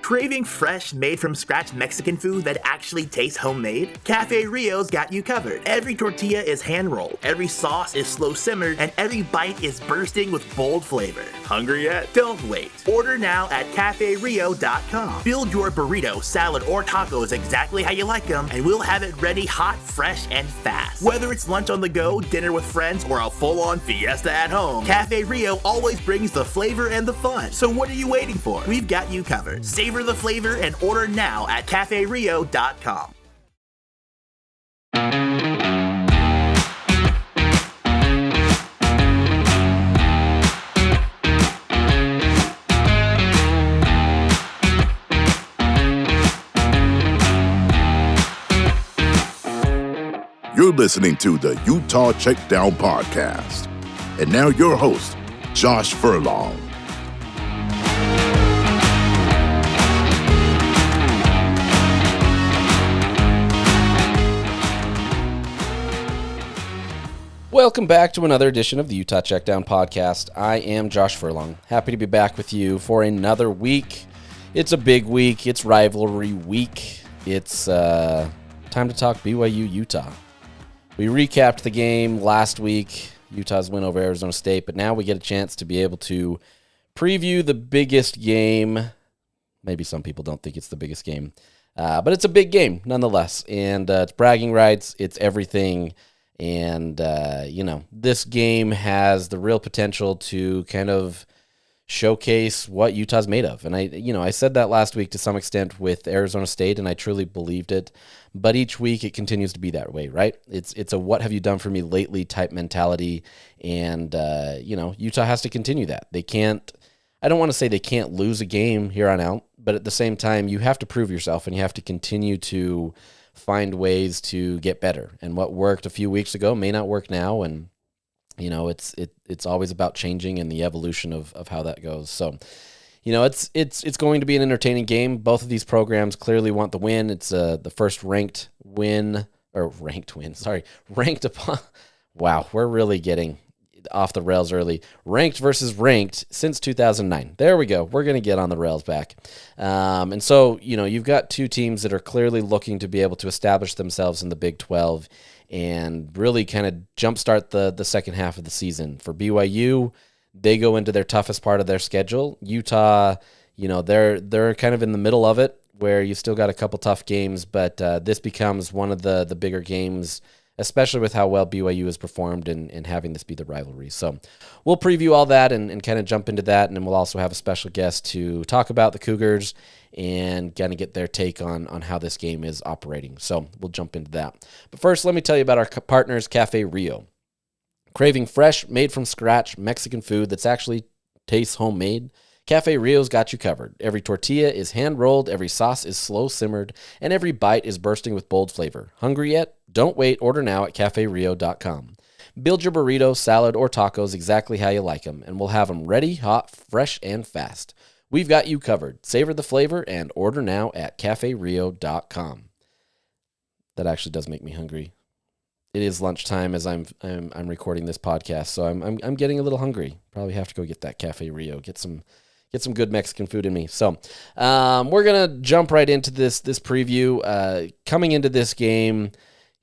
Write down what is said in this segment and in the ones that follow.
Craving fresh, made-from-scratch Mexican food that actually tastes homemade? Cafe Rio's got you covered. Every tortilla is hand-rolled, every sauce is slow-simmered, and every bite is bursting with bold flavor. Hungry yet? Don't wait. Order now at CafeRio.com. Build your burrito, salad, or tacos exactly how you like them, and we'll have it ready hot, fresh, and fast. Whether it's lunch on the go, dinner with friends, or a full-on fiesta at home, Cafe Rio always brings the flavor and the fun. So what are you waiting for? We've got you covered. Savor the flavor and order now at CafeRio.com. You're listening to the Utah Checkdown Podcast. And now your host, Josh Furlong. Welcome back to another edition of the Utah Checkdown Podcast. I am Josh Furlong. Happy to be back with you for another week. It's a big week. It's rivalry week. It's time to talk BYU Utah. We recapped the game last week, Utah's win over Arizona State, but now we get a chance to be able to preview the biggest game. Maybe some people don't think it's the biggest game, but it's a big game nonetheless, and it's bragging rights, it's everything, and, this game has the real potential to kind of showcase what Utah's made of. And I said that last week to some extent with Arizona State, and I truly believed it. But each week it continues to be that way, right? It's a what have you done for me lately type mentality. And, Utah has to continue that. I don't want to say they can't lose a game here on out, but at the same time, you have to prove yourself and you have to continue to find ways to get better. And what worked a few weeks ago may not work now. And it's always about changing and the evolution of how that goes. So, it's going to be an entertaining game. Both of these programs clearly want the win. It's the first ranked upon. Wow, we're really getting off the rails early. Ranked versus ranked since 2009. There we go. We're going to get on the rails back. And so, you've got two teams that are clearly looking to be able to establish themselves in the Big 12 and really kind of jumpstart the second half of the season. For BYU, they go into their toughest part of their schedule. Utah, they're kind of in the middle of it where you still got a couple tough games, but this becomes one of the bigger games, especially with how well BYU has performed and having this be the rivalry. So we'll preview all that and kind of jump into that, and then we'll also have a special guest to talk about the Cougars and kind of get their take on how this game is operating. So we'll jump into that. But first, let me tell you about our partners, Cafe Rio. Craving fresh, made-from-scratch Mexican food that's actually tastes homemade? Cafe Rio's got you covered. Every tortilla is hand-rolled, every sauce is slow-simmered, and every bite is bursting with bold flavor. Hungry yet? Don't wait. Order now at CafeRio.com. Build your burrito, salad, or tacos exactly how you like them, and we'll have them ready, hot, fresh, and fast. We've got you covered. Savor the flavor and order now at CafeRio.com. That actually does make me hungry. It is lunchtime as I'm recording this podcast, so I'm getting a little hungry. Probably have to go get that Cafe Rio, get some good Mexican food in me. So we're gonna jump right into this preview. Coming into this game,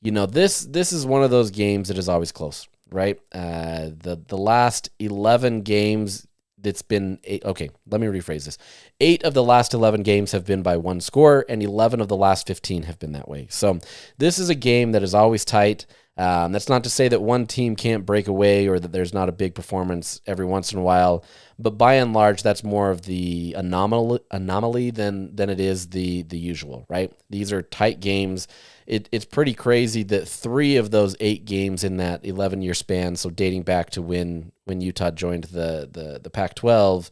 this is one of those games that is always close, right? The last 11 games. It's been 8. Okay, let me rephrase this. 8 of the last 11 games have been by one score, and 11 of the last 15 have been that way. So this is a game that is always tight. That's not to say that one team can't break away or that there's not a big performance every once in a while, but by and large, that's more of the anomaly than it is the usual, right? These are tight games. It's pretty crazy that 3 of those 8 games in that 11-year span, so dating back to when Utah joined the Pac-12,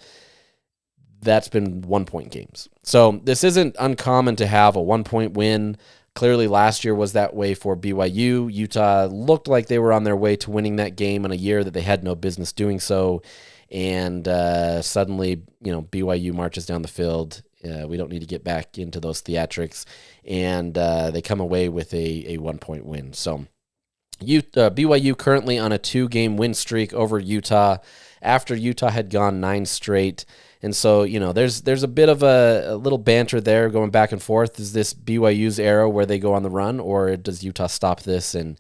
that's been 1-point games. So this isn't uncommon to have a 1-point win. Clearly last year was that way for BYU. Utah looked like they were on their way to winning that game in a year that they had no business doing so. And suddenly, BYU marches down the field. We don't need to get back into those theatrics. And they come away with a 1-point win. So BYU currently on a 2-game win streak over Utah after Utah had gone 9 straight. And so, there's a bit of a little banter there going back and forth. Is this BYU's era where they go on the run, or does Utah stop this and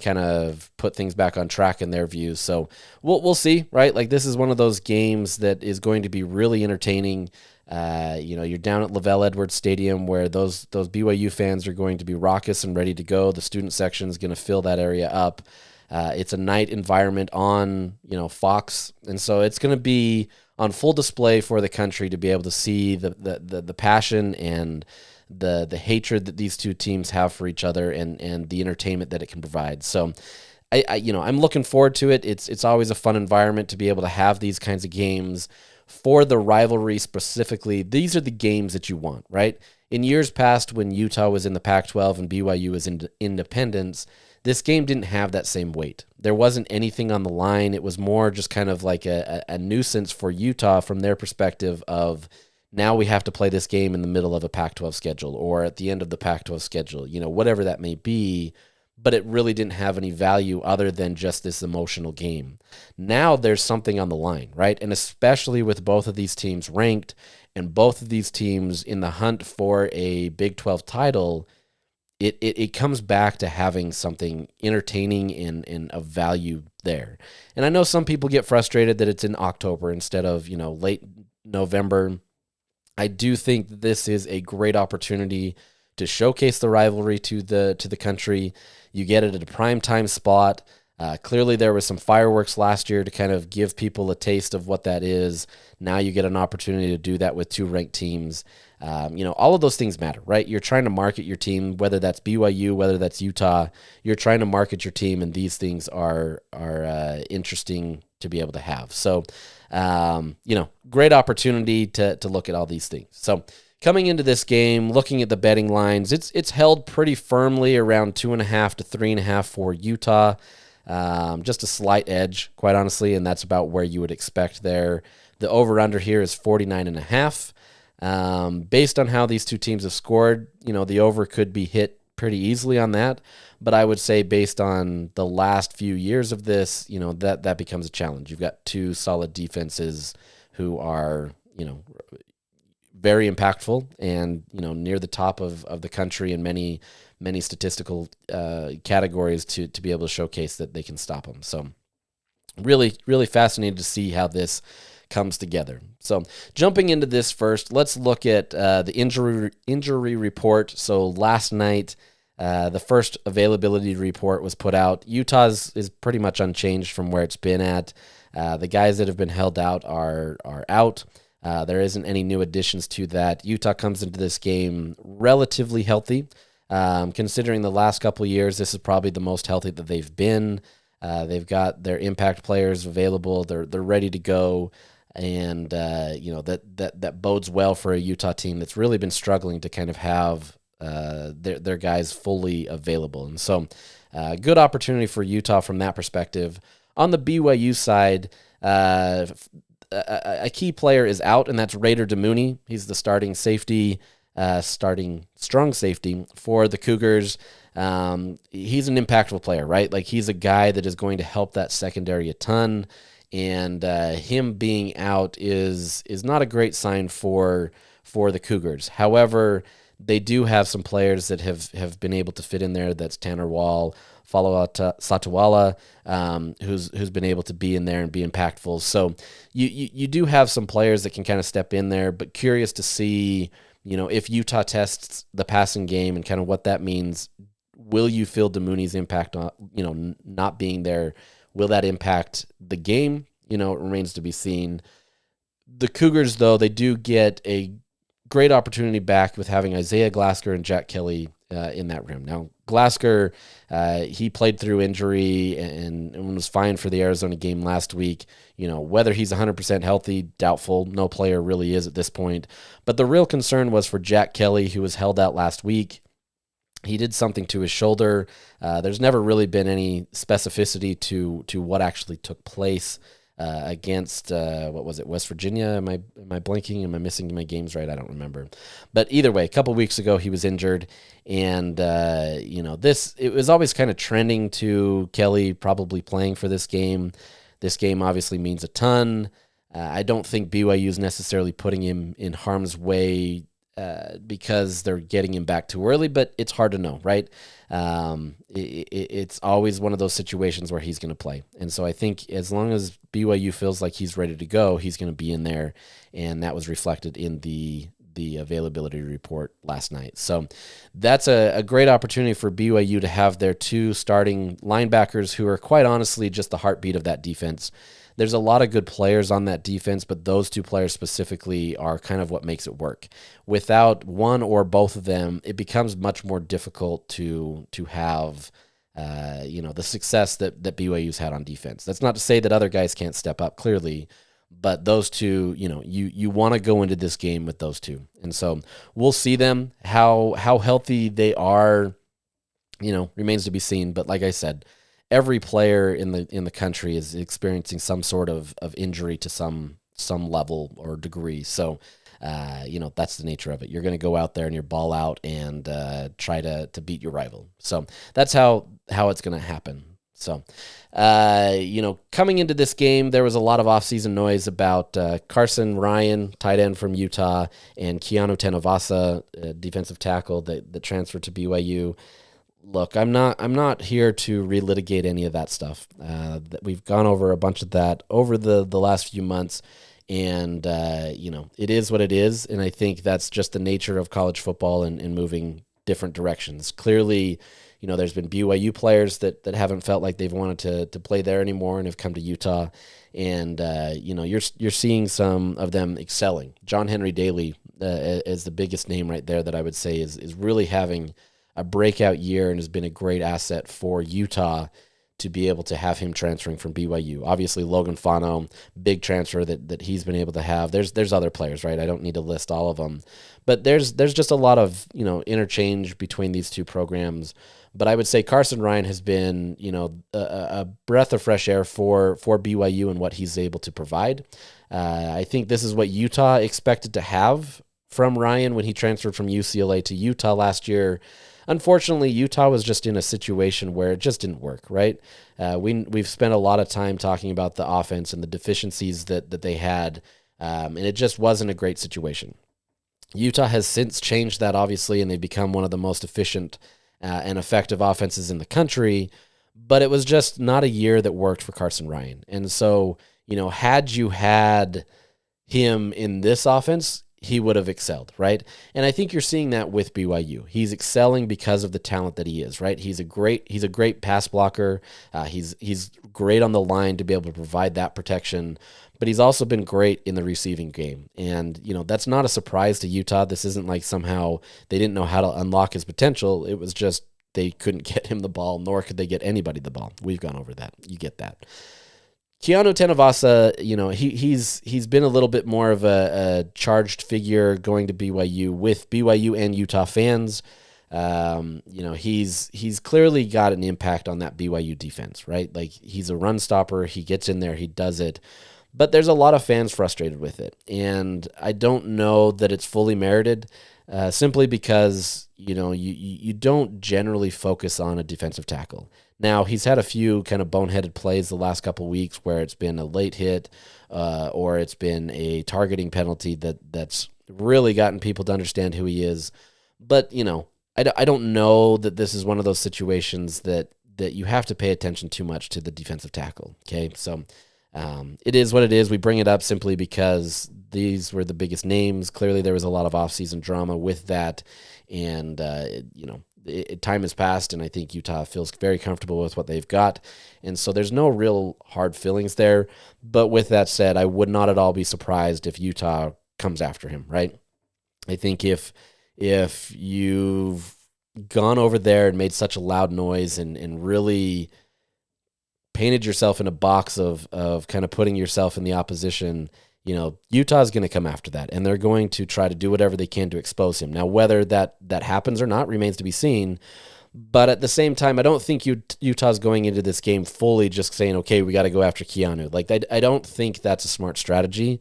kind of put things back on track in their views? So we'll see, right? Like, this is one of those games that is going to be really entertaining. You're down at LaVell Edwards Stadium where those BYU fans are going to be raucous and ready to go. The student section is going to fill that area up. It's a night environment on, Fox. And so it's going to be on full display for the country to be able to see the passion and the hatred that these two teams have for each other and the entertainment that it can provide. So I'm looking forward to it. It's always a fun environment to be able to have these kinds of games for the rivalry specifically. These are the games that you want, right? In years past, when Utah was in the Pac-12 and BYU was in Independence, this game didn't have that same weight. There wasn't anything on the line. It was more just kind of like a nuisance for Utah from their perspective of, now we have to play this game in the middle of a Pac-12 schedule or at the end of the Pac-12 schedule, whatever that may be. But it really didn't have any value other than just this emotional game. Now there's something on the line, right? And especially with both of these teams ranked and both of these teams in the hunt for a Big 12 title, it comes back to having something entertaining and of value there. And I know some people get frustrated that it's in October instead of, late November. I do think this is a great opportunity to showcase the rivalry to the country. You get it at a prime time spot. Clearly there was some fireworks last year to kind of give people a taste of what that is. Now you get an opportunity to do that with two ranked teams. All of those things matter, right? You're trying to market your team, whether that's BYU, whether that's Utah. You're trying to market your team, and these things are interesting to be able to have. So, great opportunity to look at all these things. So, coming into this game, looking at the betting lines, it's held pretty firmly around 2.5 to 3.5 for Utah. Just a slight edge, quite honestly, and that's about where you would expect there. The over-under here is 49.5. Based on how these two teams have scored, the over could be hit pretty easily on that. But I would say based on the last few years of this, that becomes a challenge. You've got two solid defenses who are, very impactful and, near the top of the country in many statistical categories to be able to showcase that they can stop them. So really, really fascinated to see how this comes together. So jumping into this first, let's look at the injury report. So last night, the first availability report was put out. Utah's is pretty much unchanged from where it's been at. The guys that have been held out are out. There isn't any new additions to that. Utah comes into this game relatively healthy. Considering the last couple of years, this is probably the most healthy that they've been. They've got their impact players available. They're ready to go. And, that bodes well for a Utah team that's really been struggling to kind of have their guys fully available. And so good opportunity for Utah from that perspective. On the BYU side, a key player is out, and that's Raider Demooney. He's the starting strong safety for the Cougars. He's an impactful player, right? Like, he's a guy that is going to help that secondary a ton. And him being out is not a great sign for the Cougars. However, they do have some players that have been able to fit in there. That's Tanner Wall, Falawata Satawala, who's been able to be in there and be impactful. So you do have some players that can kind of step in there, but curious to see, if Utah tests the passing game and kind of what that means. Will you feel Demooney's impact on, not being there? Will that impact the game? It remains to be seen. The Cougars, though, they do get a great opportunity back with having Isaiah Glasker and Jack Kelly in that room. Now, Glasker, he played through injury and was fine for the Arizona game last week. Whether he's 100% healthy, doubtful. No player really is at this point. But the real concern was for Jack Kelly, who was held out last week. He did something to his shoulder. There's never really been any specificity to what actually took place against, what was it, West Virginia? Am I blanking? Am I missing my games right? I don't remember. But either way, a couple weeks ago, he was injured. And, it was always kind of trending to Kelly probably playing for this game. This game obviously means a ton. I don't think BYU is necessarily putting him in harm's way because they're getting him back too early, but it's hard to know, right? It's always one of those situations where he's going to play. And so I think as long as BYU feels like he's ready to go, he's going to be in there. And that was reflected in the availability report last night. So that's a great opportunity for BYU to have their two starting linebackers who are quite honestly just the heartbeat of that defense. There's a lot of good players on that defense, but those two players specifically are kind of what makes it work. Without one or both of them, it becomes much more difficult to have the success that BYU's had on defense. That's not to say that other guys can't step up, clearly, but those two, you want to go into this game with those two. And so we'll see them. How healthy they are, remains to be seen. But like I said, every player in the country is experiencing some sort of injury to some level or degree. So, that's the nature of it. You're going to go out there and you're ball out and try to beat your rival. So that's how it's going to happen. So, coming into this game, there was a lot of offseason noise about Carson Ryan, tight end from Utah, and Keanu Tenavasa, defensive tackle that transferred to BYU. Look, I'm not here to relitigate any of that stuff. We've gone over a bunch of that over the last few months, and it is what it is. And I think that's just the nature of college football and moving different directions. Clearly, there's been BYU players that haven't felt like they've wanted to play there anymore and have come to Utah, and you're seeing some of them excelling. John Henry Daly is the biggest name right there that I would say is really having a breakout year and has been a great asset for Utah to be able to have him transferring from BYU. Obviously, Logan Fano, big transfer that he's been able to have. There's other players, right? I don't need to list all of them, but there's just a lot of interchange between these two programs. But I would say Carson Ryan has been a breath of fresh air for BYU and what he's able to provide. I think this is what Utah expected to have from Ryan when he transferred from UCLA to Utah last year. Unfortunately, Utah was just in a situation where it just didn't work, right? We've spent a lot of time talking about the offense and the deficiencies that they had, and it just wasn't a great situation. Utah has since changed that, obviously, and they've become one of the most efficient and effective offenses in the country, but it was just not a year that worked for Carson Ryan. And so, had you had him in this offense, he would have excelled, right? And I think you're seeing that with BYU. He's excelling because of the talent that he is, right? He's a great pass blocker. He's great on the line to be able to provide that protection, but he's also been great in the receiving game. And, that's not a surprise to Utah. This isn't like somehow they didn't know how to unlock his potential. It was just they couldn't get him the ball, nor could they get anybody the ball. We've gone over that. You get that. Keanu Tenavasa, he's been a little bit more of a charged figure going to BYU with BYU and Utah fans. He's clearly got an impact on that BYU defense, right? Like, he's a run stopper. He gets in there. He does it. But there's a lot of fans frustrated with it. And I don't know that it's fully merited, simply because, you don't generally focus on a defensive tackle. Now, he's had a few kind of boneheaded plays the last couple weeks where it's been a late hit or it's been a targeting penalty that's really gotten people to understand who he is. But, I don't know that this is one of those situations that you have to pay attention too much to the defensive tackle, okay? So it is what it is. We bring it up simply because these were the biggest names. Clearly, there was a lot of offseason drama with that, and, time has passed, and I think Utah feels very comfortable with what they've got. And so there's no real hard feelings there. But with that said, I would not at all be surprised if Utah comes after him, right? I think if you've gone over there and made such a loud noise and really painted yourself in a box of kind of putting yourself in the opposition, Utah's going to come after that, and they're going to try to do whatever they can to expose him. Now, whether that happens or not remains to be seen, but at the same time, I don't think Utah's going into this game fully just saying, okay, we got to go after Keanu. Like, I don't think that's a smart strategy.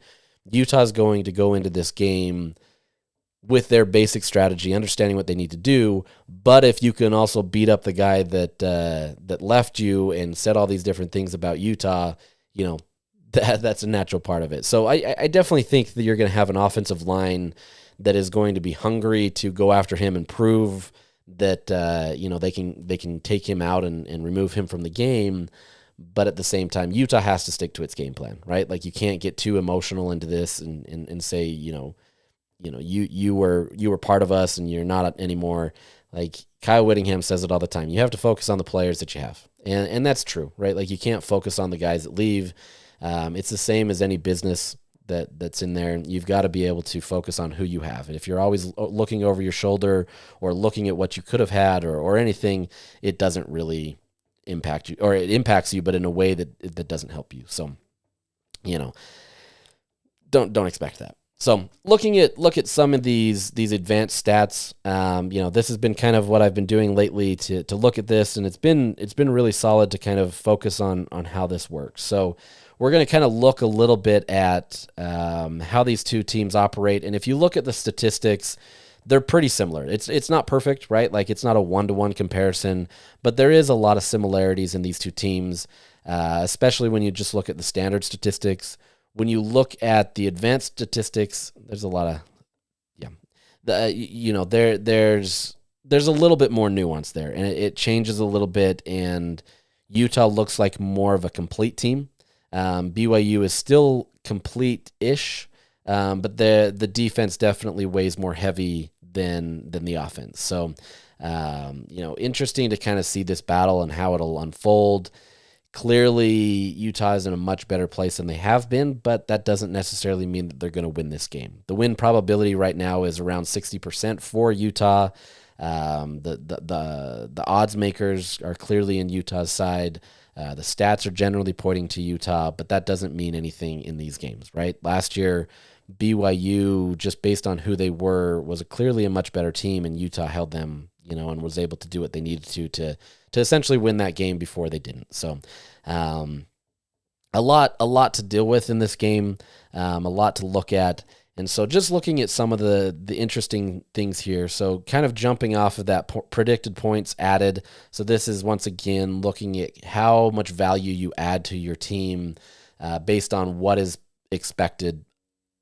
Utah's going to go into this game with their basic strategy, understanding what they need to do, but if you can also beat up the guy that left you and said all these different things about Utah, that's a natural part of it. So I definitely think that you're going to have an offensive line that is going to be hungry to go after him and prove that they can take him out and remove him from the game. But at the same time, Utah has to stick to its game plan, right? Like, you can't get too emotional into this and say, you were part of us and you're not anymore. Like, Kyle Whittingham says it all the time. You have to focus on the players that you have. And that's true, right? Like, you can't focus on the guys that leave. It's the same as any business that's in there. You've got to be able to focus on who you have. And if you're always looking over your shoulder or looking at what you could have had or anything, it doesn't really impact you, or it impacts you, but in a way that doesn't help you. So, don't expect that. So look at some of these advanced stats. This has been kind of what I've been doing lately to look at this, and it's been really solid to kind of focus on how this works. So we're going to kind of look a little bit at how these two teams operate, and if you look at the statistics, they're pretty similar. It's not perfect, right? Like, it's not a one-to-one comparison, but there is a lot of similarities in these two teams, especially when you just look at the standard statistics. When you look at the advanced statistics, there's a lot of, there's a little bit more nuance there, and it changes a little bit, and Utah looks like more of a complete team. BYU is still complete-ish, but the defense definitely weighs more heavy than the offense. So, interesting to kind of see this battle and how it'll unfold. Clearly, Utah is in a much better place than they have been, but that doesn't necessarily mean that they're going to win this game. The win probability right now is around 60% for Utah. The odds makers are clearly in Utah's side. The stats are generally pointing to Utah, but that doesn't mean anything in these games, right? Last year, BYU, just based on who they were, was clearly a much better team, and Utah held them, and was able to do what they needed to essentially win that game before they didn't. So, a lot to deal with in this game, a lot to look at. And so just looking at some of the interesting things here. So kind of jumping off of that predicted points added. So this is once again looking at how much value you add to your team based on what is expected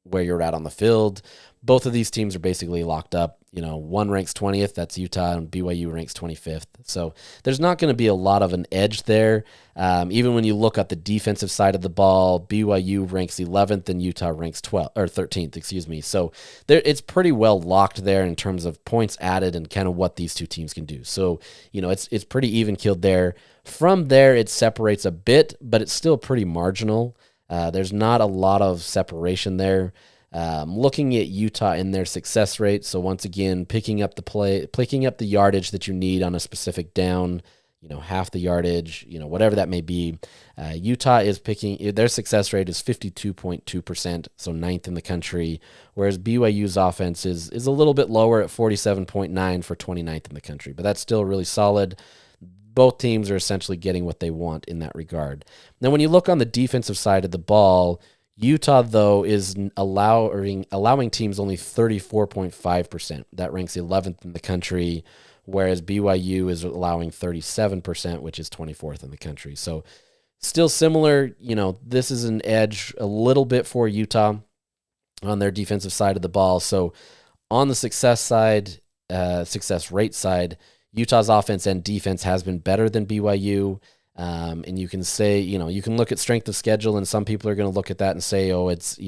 where you're at on the field. Both of these teams are basically locked up. One ranks 20th, that's Utah, and BYU ranks 25th. So there's not going to be a lot of an edge there. Even when you look at the defensive side of the ball, BYU ranks 11th and Utah ranks 13th, excuse me. So it's pretty well locked there in terms of points added and kind of what these two teams can do. So, it's pretty even-keeled there. From there, it separates a bit, but it's still pretty marginal. There's not a lot of separation there. Looking at Utah in their success rate, so once again, picking up the yardage that you need on a specific down, half the yardage, whatever that may be. Utah is their success rate is 52.2%, so 9th in the country, whereas BYU's offense is a little bit lower at 47.9 for 29th in the country, but that's still really solid. Both teams are essentially getting what they want in that regard. Now, when you look on the defensive side of the ball, Utah, though, is allowing teams only 34.5%. That ranks 11th in the country, whereas BYU is allowing 37%, which is 24th in the country. So still similar. This is an edge a little bit for Utah on their defensive side of the ball. So on the success rate side, Utah's offense and defense has been better than BYU. And you can say, you can look at strength of schedule, and some people are going to look at that and say, oh, it's,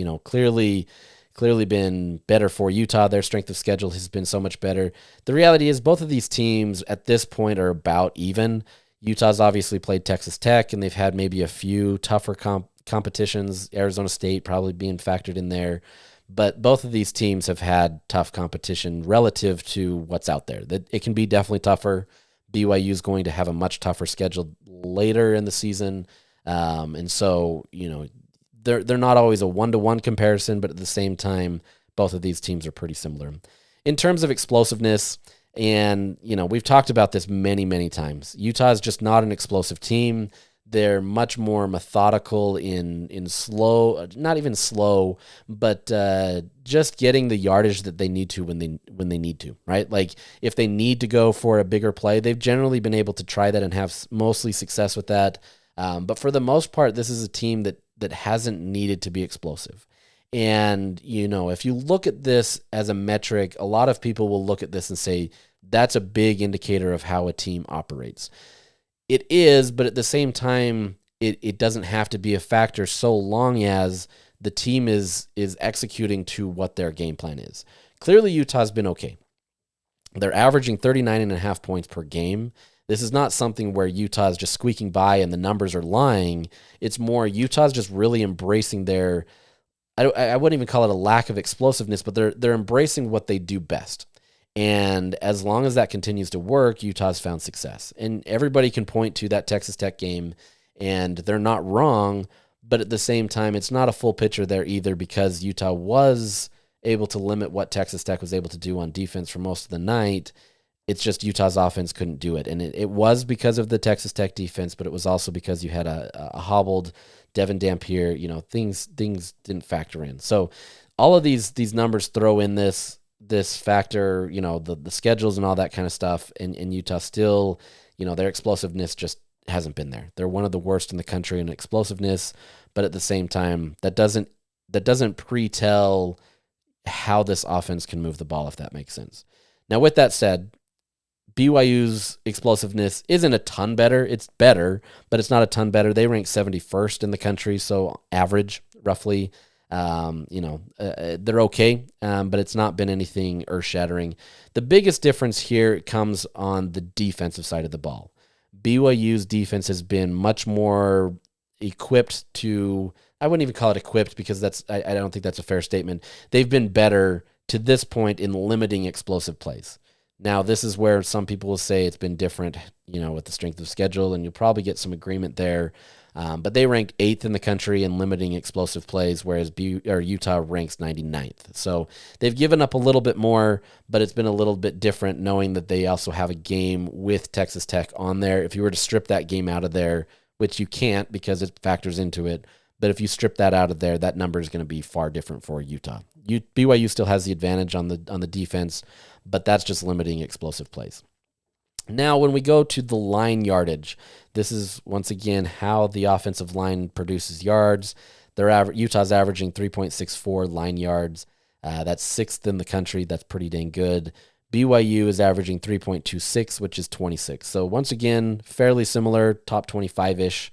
clearly been better for Utah. Their strength of schedule has been so much better. The reality is both of these teams at this point are about even. Utah's obviously played Texas Tech, and they've had maybe a few tougher competitions, Arizona State probably being factored in there. But both of these teams have had tough competition relative to what's out there. That it can be definitely tougher. BYU is going to have a much tougher schedule later in the season. And so, they're not always a one-to-one comparison, but at the same time, both of these teams are pretty similar. In terms of explosiveness, and, we've talked about this many, many times, Utah is just not an explosive team. They're much more methodical in slow, not even slow, but just getting the yardage that they need to when they need to, right? Like if they need to go for a bigger play, they've generally been able to try that and have mostly success with that. But for the most part, this is a team that that hasn't needed to be explosive. And, if you look at this as a metric, a lot of people will look at this and say, that's a big indicator of how a team operates. It is, but at the same time, it doesn't have to be a factor so long as the team is executing to what their game plan is. Clearly, Utah's been okay. They're averaging 39.5 points per game. This is not something where Utah's just squeaking by and the numbers are lying. It's more Utah's just really embracing their, I wouldn't even call it a lack of explosiveness, but they're embracing what they do best. And as long as that continues to work, Utah's found success. And everybody can point to that Texas Tech game, and they're not wrong, but at the same time, it's not a full picture there either, because Utah was able to limit what Texas Tech was able to do on defense for most of the night. It's just Utah's offense couldn't do it. And it was because of the Texas Tech defense, but it was also because you had a hobbled Devin Dampier. Things didn't factor in. So all of these numbers throw in this factor, the schedules and all that kind of stuff. And Utah still, their explosiveness just hasn't been there. They're one of the worst in the country in explosiveness, but at the same time, that doesn't pre-tell how this offense can move the ball, if that makes sense. Now, with that said, BYU's explosiveness isn't a ton better. It's better, but it's not a ton better. They rank 71st in the country, so average, roughly. They're okay, but it's not been anything earth-shattering. The biggest difference here comes on the defensive side of the ball. BYU's defense has been much more equipped to, I wouldn't even call it equipped, because I don't think that's a fair statement. They've been better to this point in limiting explosive plays. Now, this is where some people will say it's been different, with the strength of schedule, and you'll probably get some agreement there. But they ranked 8th in the country in limiting explosive plays, whereas Utah ranks 99th. So they've given up a little bit more, but it's been a little bit different knowing that they also have a game with Texas Tech on there. If you were to strip that game out of there, which you can't because it factors into it, but if you strip that out of there, that number is going to be far different for Utah. BYU still has the advantage on the defense, but that's just limiting explosive plays. Now, when we go to the line yardage, this is, once again, how the offensive line produces yards. Utah's averaging 3.64 line yards. That's 6th in the country. That's pretty dang good. BYU is averaging 3.26, which is 26. So, once again, fairly similar, top 25-ish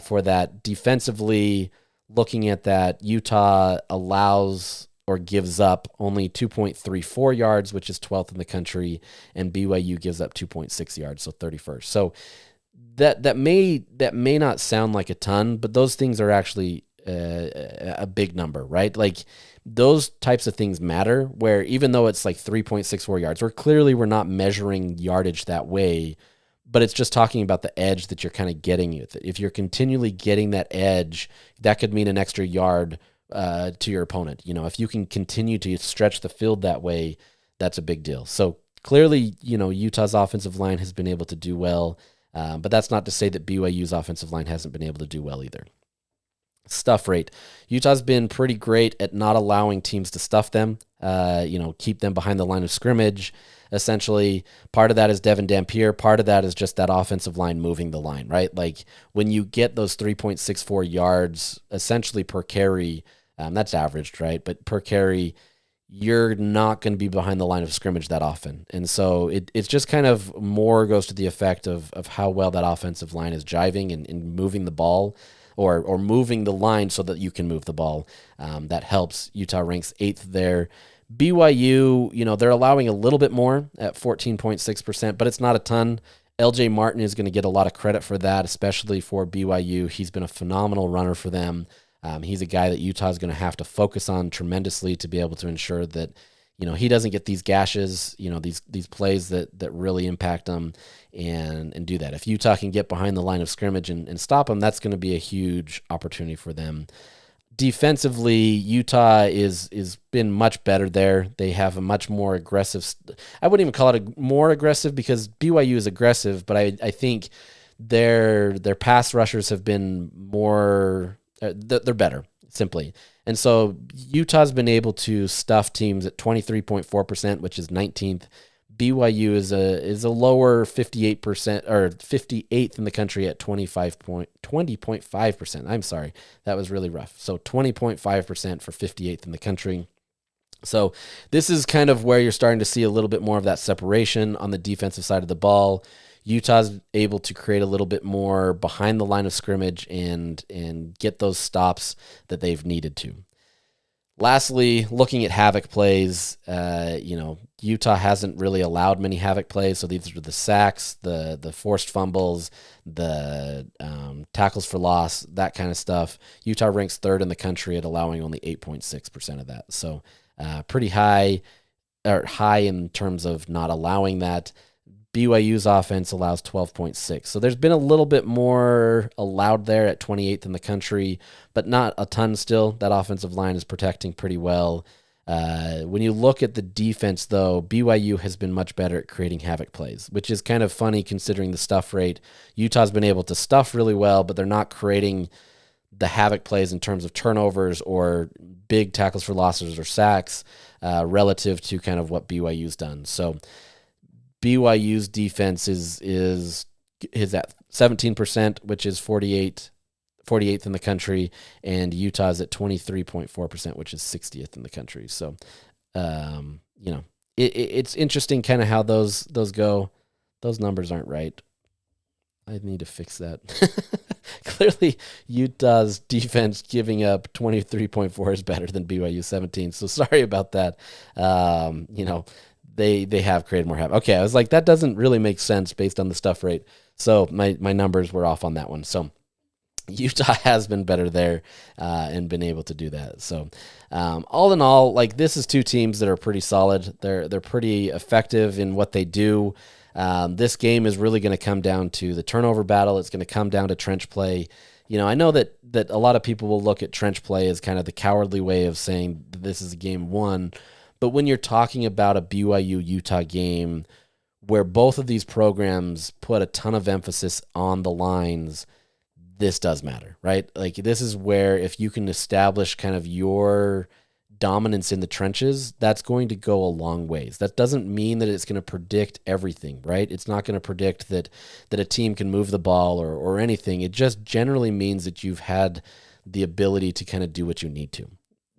for that. Defensively, looking at that, Utah allows or gives up only 2.34 yards, which is 12th in the country, and BYU gives up 2.6 yards, so 31st. So that may not sound like a ton, but those things are actually a big number, right? Like, those types of things matter, where even though it's like 3.64 yards, we're not measuring yardage that way, but it's just talking about the edge that you're kind of getting. If you're continually getting that edge, that could mean an extra yard to your opponent. If you can continue to stretch the field that way, that's a big deal. So clearly, Utah's offensive line has been able to do well, but that's not to say that BYU's offensive line hasn't been able to do well either. Stuff rate. Utah's been pretty great at not allowing teams to stuff them, keep them behind the line of scrimmage. Essentially, part of that is Devin Dampier. Part of that is just that offensive line moving the line, right? Like, when you get those 3.64 yards essentially per carry, that's averaged, right? But per carry, you're not going to be behind the line of scrimmage that often. And so it's just kind of more goes to the effect of how well that offensive line is jiving and moving the ball, or moving the line so that you can move the ball. That helps. Utah ranks 8th there. BYU, they're allowing a little bit more at 14.6%, but it's not a ton. LJ Martin is going to get a lot of credit for that, especially for BYU. He's been a phenomenal runner for them. He's a guy that Utah is going to have to focus on tremendously to be able to ensure that, he doesn't get these gashes, these plays that really impact him and do that. If Utah can get behind the line of scrimmage and stop him, that's going to be a huge opportunity for them. Defensively, Utah is been much better there. They have a much more aggressive. I wouldn't even call it more aggressive, because BYU is aggressive, but I think their pass rushers have been more. They're better, simply. And so Utah's been able to stuff teams at 23.4%, which is 19th. BYU is a lower 58% or 58th in the country at 20.5%. I'm sorry, that was really rough. So 20.5% for 58th in the country. So this is kind of where you're starting to see a little bit more of that separation on the defensive side of the ball. Utah's able to create a little bit more behind the line of scrimmage and get those stops that they've needed to. Lastly, looking at havoc plays, Utah hasn't really allowed many havoc plays. So these are the sacks, the forced fumbles, the tackles for loss, that kind of stuff. Utah ranks third in the country at allowing only 8.6% of that. So pretty high in terms of not allowing that. BYU's offense allows 12.6. So there's been a little bit more allowed there at 28th in the country, but not a ton still. That offensive line is protecting pretty well. When you look at the defense, though, BYU has been much better at creating havoc plays, which is kind of funny considering the stuff rate. Utah's been able to stuff really well, but they're not creating the havoc plays in terms of turnovers or big tackles for losses or sacks relative to kind of what BYU's done. So BYU's defense is at 17%, which is 48th in the country, and Utah's at 23.4%, which is 60th in the country. So, it's interesting kind of how those go. Those numbers aren't right. I need to fix that. Clearly, Utah's defense giving up 23.4 is better than BYU 17. So sorry about that. They have created more havoc. Okay, I was like, that doesn't really make sense based on the stuff rate. So my numbers were off on that one. So Utah has been better there and been able to do that. So all in all, like, this is two teams that are pretty solid. They're pretty effective in what they do. This game is really going to come down to the turnover battle. It's going to come down to trench play. I know that a lot of people will look at trench play as kind of the cowardly way of saying this is a game won. But when you're talking about a BYU-Utah game where both of these programs put a ton of emphasis on the lines, this does matter, right? Like, this is where if you can establish kind of your dominance in the trenches, that's going to go a long ways. That doesn't mean that it's going to predict everything, right? It's not going to predict that a team can move the ball or anything. It just generally means that you've had the ability to kind of do what you need to.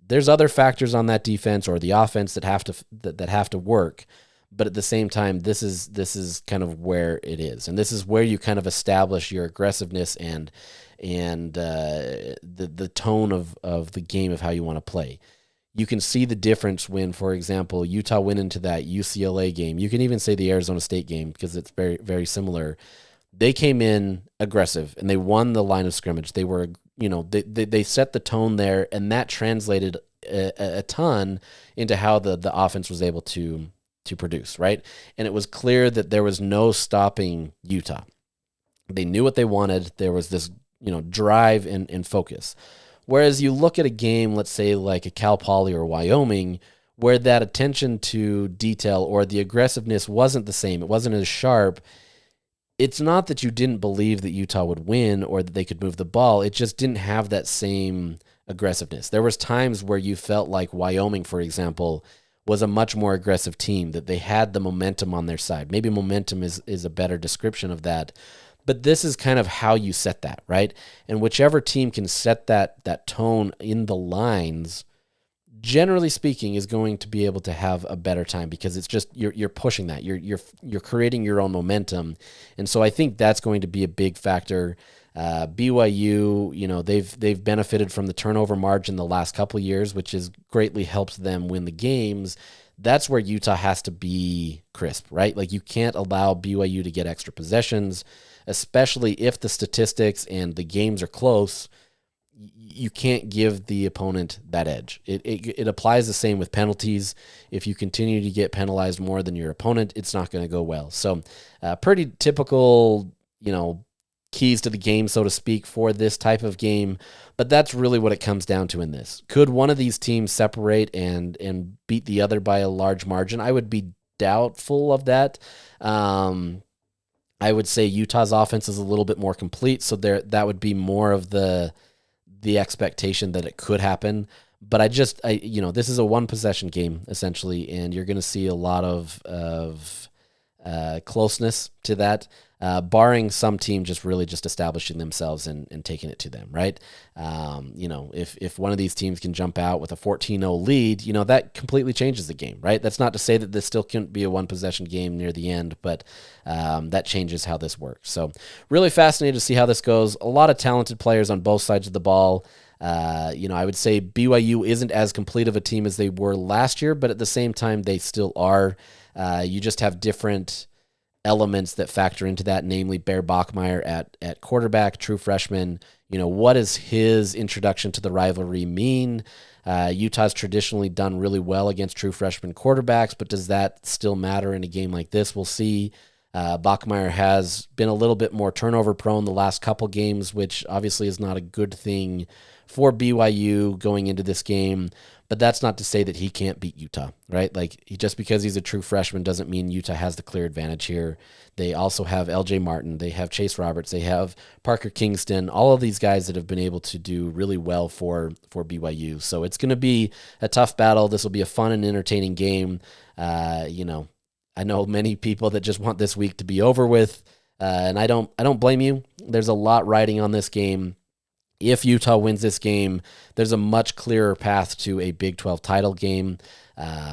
There's other factors on that defense or the offense that have to work, but at the same time, this is kind of where it is, and this is where you kind of establish your aggressiveness and the tone of the game of how you want to play. You can see the difference when, for example, Utah went into that UCLA game. You can even say the Arizona State game because it's very, very similar. They came in aggressive and they won the line of scrimmage. They were, they set the tone there, and that translated a ton into how the offense was able to produce, right? And it was clear that there was no stopping Utah. They knew what they wanted. There was this, drive and focus. Whereas you look at a game, let's say like a Cal Poly or Wyoming, where that attention to detail or the aggressiveness wasn't the same. It wasn't as sharp. It's not that you didn't believe that Utah would win or that they could move the ball. It just didn't have that same aggressiveness. There was times where you felt like Wyoming, for example, was a much more aggressive team, that they had the momentum on their side. Maybe momentum is a better description of that. But this is kind of how you set that, right? And whichever team can set that tone in the lines, generally speaking, is going to be able to have a better time, because it's just you're pushing that. You're creating your own momentum. And so I think that's going to be a big factor. BYU, they've benefited from the turnover margin the last couple of years, which has greatly helped them win the games. That's where Utah has to be crisp, right? Like, you can't allow BYU to get extra possessions, especially if the statistics and the games are close. You can't give the opponent that edge. It applies the same with penalties. If you continue to get penalized more than your opponent, it's not going to go well. So pretty typical, keys to the game, so to speak, for this type of game. But that's really what it comes down to in this. Could one of these teams separate and beat the other by a large margin? I would be doubtful of that. I would say Utah's offense is a little bit more complete, so that would be more of the expectation that it could happen. But this is a one possession game essentially, and you're going to see a lot of closeness to that, barring some team just really just establishing themselves and taking it to them, right? If one of these teams can jump out with a 14-0 lead, that completely changes the game, right? That's not to say that this still couldn't be a one possession game near the end, but that changes how this works. So really fascinated to see how this goes. A lot of talented players on both sides of the ball. I would say BYU isn't as complete of a team as they were last year, but at the same time, they still are. You just have different elements that factor into that, namely Bear Bachmeier at quarterback, true freshman. What does his introduction to the rivalry mean? Utah's traditionally done really well against true freshman quarterbacks, but does that still matter in a game like this? We'll see. Bachmeier has been a little bit more turnover prone the last couple games, which obviously is not a good thing for BYU going into this game. But that's not to say that he can't beat Utah, right? Just because he's a true freshman doesn't mean Utah has the clear advantage here. They also have LJ Martin. They have Chase Roberts. They have Parker Kingston, all of these guys that have been able to do really well for BYU. So it's going to be a tough battle. This will be a fun and entertaining game. I know many people that just want this week to be over with, and I don't blame you. There's a lot riding on this game. If Utah wins this game, there's a much clearer path to a Big 12 title game.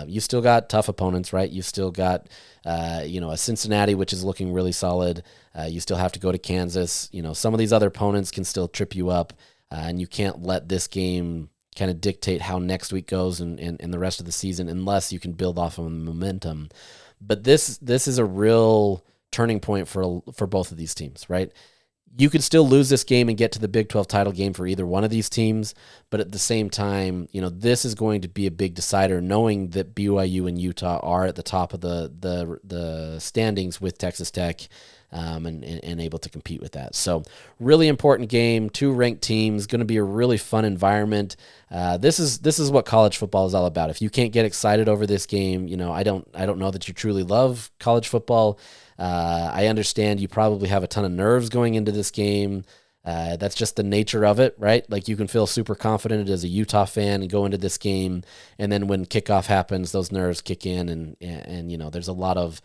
You still got tough opponents, right? You still got, a Cincinnati, which is looking really solid. You still have to go to Kansas. Some of these other opponents can still trip you up, and you can't let this game kind of dictate how next week goes and the rest of the season unless you can build off of momentum. But this is a real turning point for both of these teams, right? You could still lose this game and get to the Big 12 title game for either one of these teams, but at the same time, this is going to be a big decider, knowing that BYU and Utah are at the top of the standings with Texas Tech, and able to compete with that. So really important game, two ranked teams, going to be a really fun environment. This is what college football is all about. If you can't get excited over this game, I don't know that you truly love college football. I understand you probably have a ton of nerves going into this game. That's just the nature of it, right? You can feel super confident as a Utah fan and go into this game, and then when kickoff happens, those nerves kick in, and there's a lot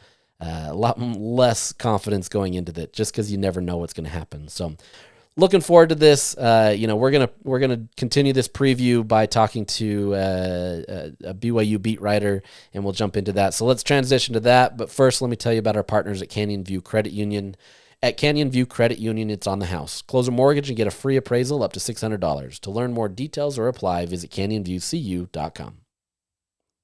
less confidence going into that just because you never know what's going to happen. So looking forward to this. We're gonna continue this preview by talking to a BYU beat writer, and we'll jump into that. So let's transition to that. But first, let me tell you about our partners at Canyon View Credit Union. At Canyon View Credit Union, it's on the house. Close a mortgage and get a free appraisal up to $600. To learn more details or apply, visit canyonviewcu.com.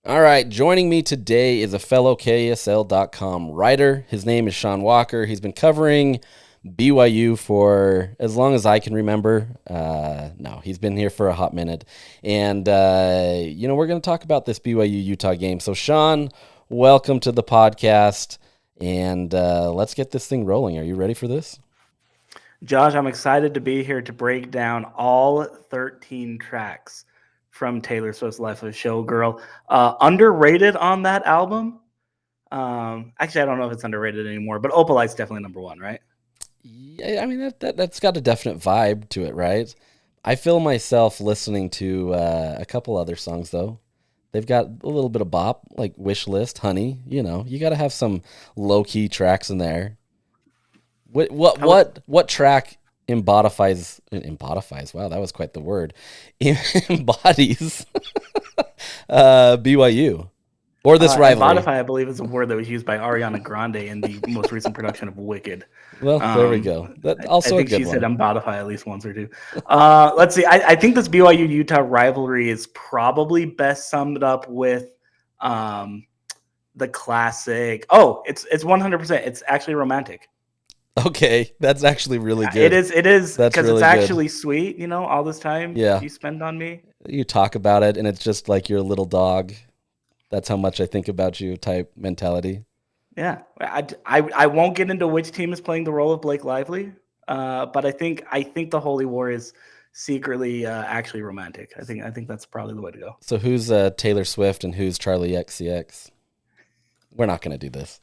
All right, joining me today is a fellow KSL.com writer. His name is Sean Walker. He's been covering BYU for as long as I can remember. No, he's been here for a hot minute. And, we're going to talk about this BYU-Utah game. So, Sean, welcome to the podcast, and let's get this thing rolling. Are you ready for this? Josh, I'm excited to be here to break down all 13 tracks from Taylor Swift's Life of a Showgirl. Underrated on that album? Actually, I don't know if it's underrated anymore, but Opalite's definitely number one, right? Yeah, I mean, that's got a definite vibe to it, right? I feel myself listening to a couple other songs, though. They've got a little bit of bop, like Wish List, Honey. You got to have some low-key tracks in there. What track embodies? Wow, that was quite the word. Embodies BYU or this rivalry. Embodify, I believe, is a word that was used by Ariana Grande in the most recent production of Wicked. Well, there we go. That also I think a good she one. said embodify at least once or two. Let's see. I think this BYU-Utah rivalry is probably best summed up with the classic. Oh, it's 100%. It's actually romantic. Okay, that's actually really good. It is That's because really it's good. actually sweet. All this time you spend on me. You talk about it, and it's just like your little dog. That's how much I think about you type mentality. Yeah, I won't get into which team is playing the role of Blake Lively, but I think the Holy War is secretly actually romantic. I think that's probably the way to go. So who's Taylor Swift and who's Charlie XCX? We're not going to do this.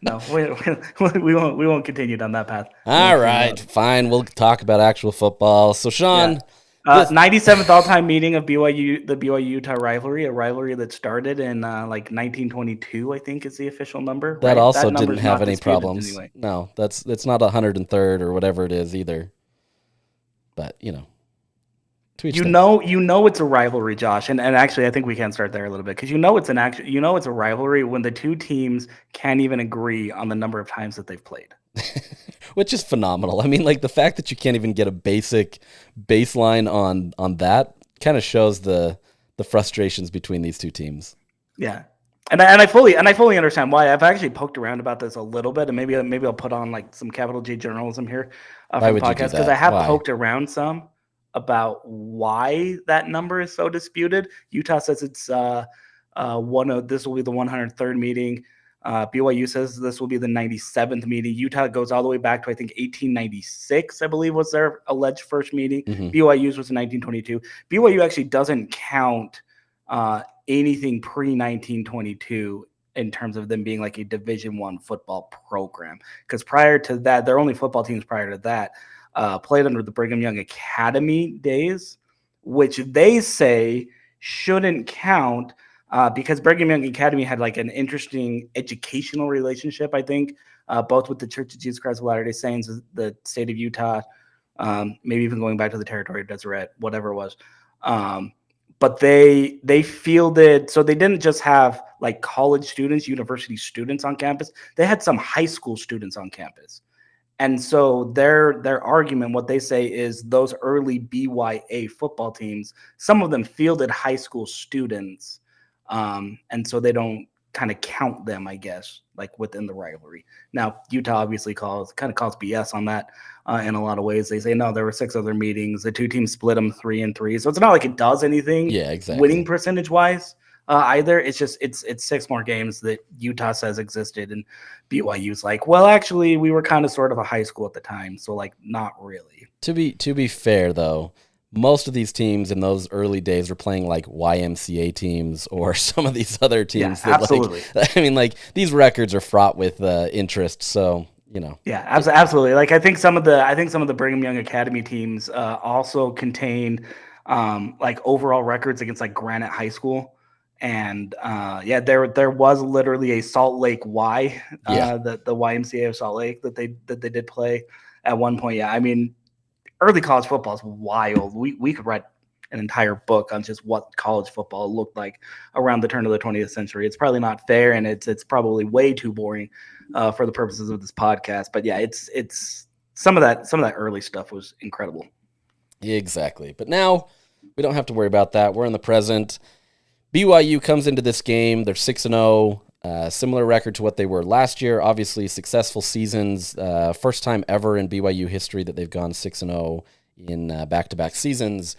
No, we won't continue down that path. All right, fine. We'll talk about actual football. So, Sean, 97th all-time meeting of BYU, the BYU-Utah rivalry, a rivalry that started in like 1922, I think is the official number. That Right? also That didn't number's have not any disputed problems. anyway. No, it's not 103rd or whatever it is either. But to each their own. You know it's a rivalry, Josh, and actually I think we can start there a little bit because it's a rivalry when the two teams can't even agree on the number of times that they've played. Which is phenomenal. I mean, like the fact that you can't even get a basic baseline on that kind of shows the frustrations between these two teams. Yeah. And I fully understand why. I've actually poked around about this a little bit, and maybe I'll put on like some capital J journalism here Why for the would you do podcast because that? I have Why? poked around some about why that number is so disputed. Utah says it's this will be the 103rd meeting. BYU says this will be the 97th meeting. Utah goes all the way back to I think 1896, I believe was their alleged first meeting. BYU's was in 1922. BYU actually doesn't count anything pre-1922 in terms of them being like a Division I football program. Because prior to that, their only football teams prior to that played under the Brigham Young Academy days, which they say shouldn't count because Brigham Young Academy had like an interesting educational relationship, I think, both with the Church of Jesus Christ of Latter-day Saints, the state of Utah, maybe even going back to the territory of Deseret, whatever it was. But they fielded, so they didn't just have like college students, university students on campus. They had some high school students on campus. And so their argument, what they say is those early BYA football teams, some of them fielded high school students. And so they don't kind of count them, I guess, like within the rivalry. Now, Utah obviously calls BS on that in a lot of ways. They say, no, there were 6 other meetings. The two teams split them 3-3. So it's not like it does anything winning percentage wise either. It's just it's 6 more games that Utah says existed. And BYU's like, well, actually, we were kind of sort of a high school at the time. So like, not really. To be fair, though, most of these teams in those early days were playing like YMCA teams or some of these other teams. Yeah, absolutely. Like, I mean, like these records are fraught with interest. So, Yeah, absolutely. Like I think some of the Brigham Young Academy teams also contain like overall records against like Granite High School. And there was literally a Salt Lake Y, the YMCA of Salt Lake that they did play at one point. Yeah, I mean, early college football is wild. We could write an entire book on just what college football looked like around the turn of the 20th century. It's probably not fair, and it's probably way too boring for the purposes of this podcast. But yeah, it's some of that early stuff was incredible. Exactly. But now we don't have to worry about that. We're in the present. BYU comes into this game. They're 6-0. Similar record to what they were last year. Obviously, successful seasons. First time ever in BYU history that they've gone 6-0 in back-to-back seasons.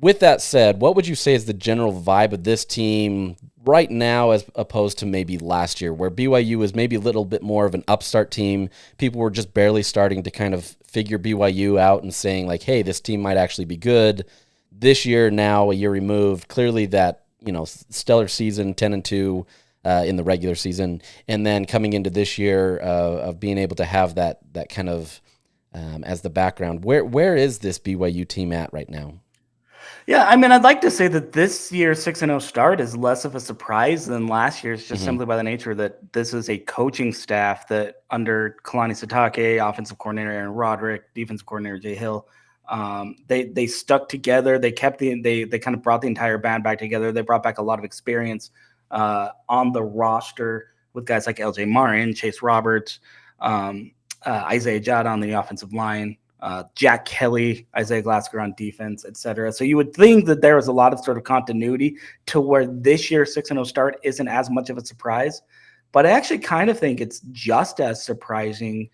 With that said, what would you say is the general vibe of this team right now as opposed to maybe last year, where BYU was maybe a little bit more of an upstart team? People were just barely starting to kind of figure BYU out and saying, like, hey, this team might actually be good. This year, now, a year removed, clearly that, stellar season, 10-2, in the regular season, and then coming into this year of being able to have that kind of as the background. Where is this BYU team at right now? Yeah, I mean, I'd like to say that this year's 6-0 start is less of a surprise than last year's, just simply by the nature that this is a coaching staff that under Kalani Sitake, offensive coordinator Aaron Roderick, defensive coordinator Jay Hill, they stuck together. They kept they kind of brought the entire band back together. They brought back a lot of experience on the roster with guys like LJ Martin, Chase Roberts, Isaiah Judd on the offensive line, Jack Kelly, Isaiah Glasgow on defense, etc. So you would think that there was a lot of sort of continuity to where this year's 6-0 start isn't as much of a surprise. But I actually kind of think it's just as surprising,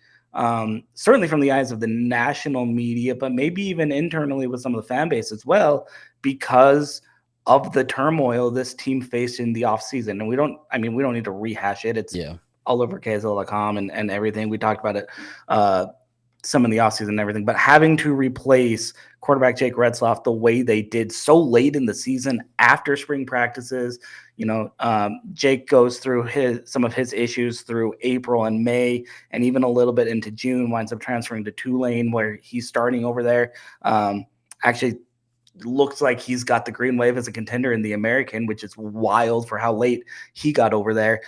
certainly from the eyes of the national media, but maybe even internally with some of the fan base as well, because of the turmoil this team faced in the offseason. And we don't need to rehash it. It's all over KSL.com and everything. We talked about it some in the offseason and everything, but having to replace quarterback Jake Retzloff the way they did so late in the season after spring practices, Jake goes through some of his issues through April and May, and even a little bit into June, winds up transferring to Tulane where he's starting over there. Actually looks like he's got the green wave as a contender in the American, which is wild for how late he got over there.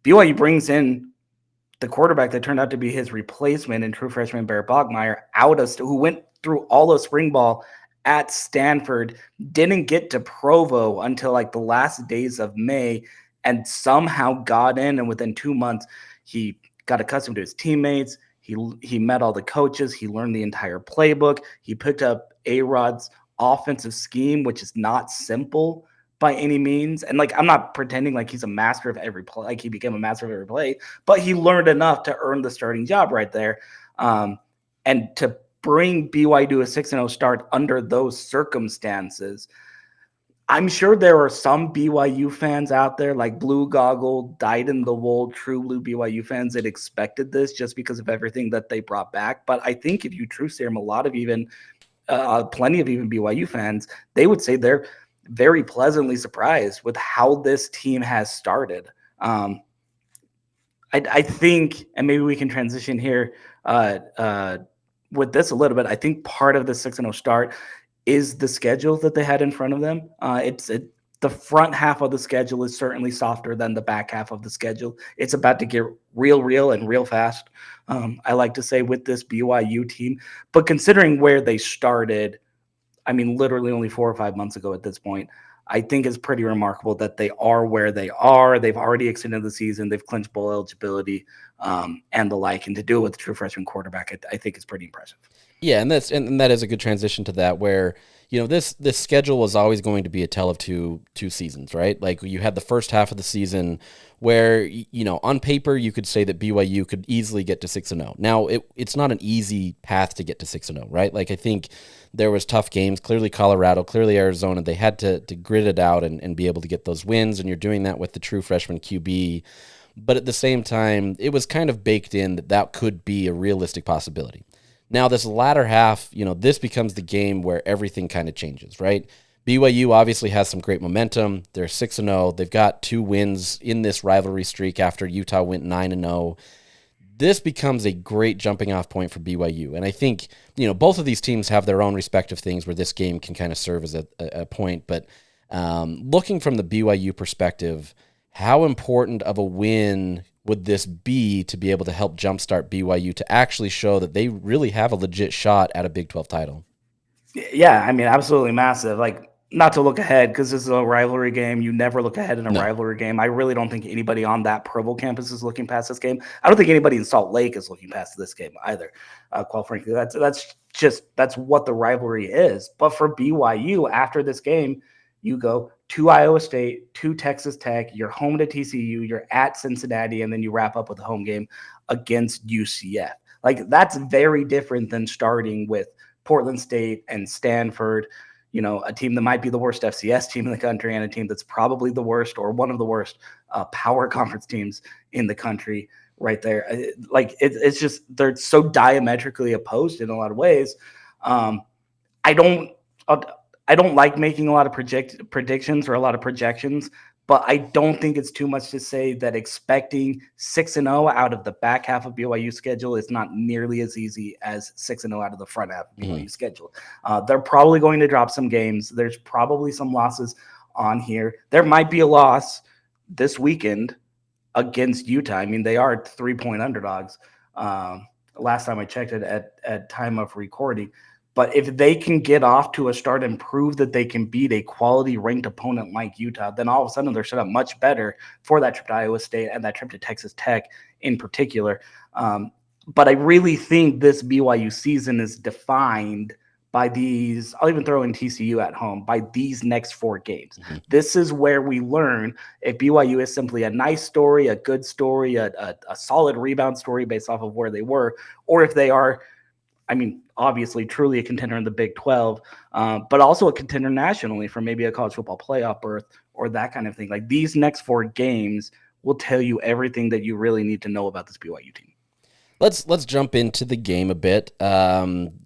BYU brings in the quarterback that turned out to be his replacement in true freshman Barrett Bogmeyer, who went through all of spring ball at Stanford, didn't get to Provo until like the last days of May, and somehow got in. And within 2 months, he got accustomed to his teammates. He met all the coaches. He learned the entire playbook. He picked up A-Rod's offensive scheme, which is not simple by any means. And like, I'm not pretending like he's a master of every play, like he became a master of every play, but he learned enough to earn the starting job right there. And to bring BYU to a 6-0 start under those circumstances, I'm sure there are some BYU fans out there, like blue goggle, dyed in the wool, true blue BYU fans that expected this just because of everything that they brought back. But I think if you true serum a lot of plenty of even BYU fans, they would say they're very pleasantly surprised with how this team has started. I think, and maybe we can transition here with this a little bit. I think part of the 6-0 start is the schedule that they had in front of them. The front half of the schedule is certainly softer than the back half of the schedule. It's about to get real and real fast, I like to say, with this BYU team. But considering where they started, I mean, literally only 4 or 5 months ago at this point, I think it's pretty remarkable that they are where they are. They've already extended the season. They've clinched bowl eligibility and the like. And to do it with a true freshman quarterback, I think is pretty impressive. Yeah, and that is a good transition to that, where this schedule was always going to be a tale of two seasons, right? Like, you had the first half of the season where on paper you could say that BYU could easily get to 6-0. Now it's not an easy path to get to 6-0, right? Like, I think there was tough games. Clearly Colorado, clearly Arizona. They had to grit it out and be able to get those wins, and you're doing that with the true freshman QB. But at the same time, it was kind of baked in that could be a realistic possibility. Now, this latter half, this becomes the game where everything kind of changes, right? BYU obviously has some great momentum. They're 6-0. They've got 2 wins in this rivalry streak after Utah went 9-0. This becomes a great jumping off point for BYU. And I think, both of these teams have their own respective things where this game can kind of serve as a point. But looking from the BYU perspective, how important of a win would this be to be able to help jumpstart BYU to actually show that they really have a legit shot at a Big 12 title? Yeah, I mean, absolutely massive. Like, not to look ahead, because this is a rivalry game. You never look ahead in a rivalry game. I really don't think anybody on that Provo campus is looking past this game. I don't think anybody in Salt Lake is looking past this game either. Quite frankly, that's what the rivalry is. But for BYU, after this game, you go to Iowa State, to Texas Tech, you're home to TCU, you're at Cincinnati, and then you wrap up with a home game against UCF. Like, that's very different than starting with Portland State and Stanford, a team that might be the worst FCS team in the country and a team that's probably the worst or one of the worst power conference teams in the country right there. Like, it's just, they're so diametrically opposed in a lot of ways. I don't like making a lot of predictions or a lot of projections, but I don't think it's too much to say that expecting 6-0 out of the back half of BYU schedule is not nearly as easy as 6-0 out of the front half of BYU schedule. They're probably going to drop some games. There's probably some losses on here. There might be a loss this weekend against Utah. I mean, they are 3-point underdogs. Last time I checked it at time of recording. But if they can get off to a start and prove that they can beat a quality ranked opponent like Utah, then all of a sudden they're set up much better for that trip to Iowa State and that trip to Texas Tech in particular. But I really think this BYU season is defined by these, I'll even throw in TCU at home, by these next 4 games. Mm-hmm. This is where we learn if BYU is simply a nice story, a good story, a solid rebound story based off of where they were, or if they are, I mean, obviously truly a contender in the Big 12, but also a contender nationally for maybe a college football playoff berth or that kind of thing. Like, these next 4 games will tell you everything that you really need to know about this BYU team. Let's jump into the game a bit.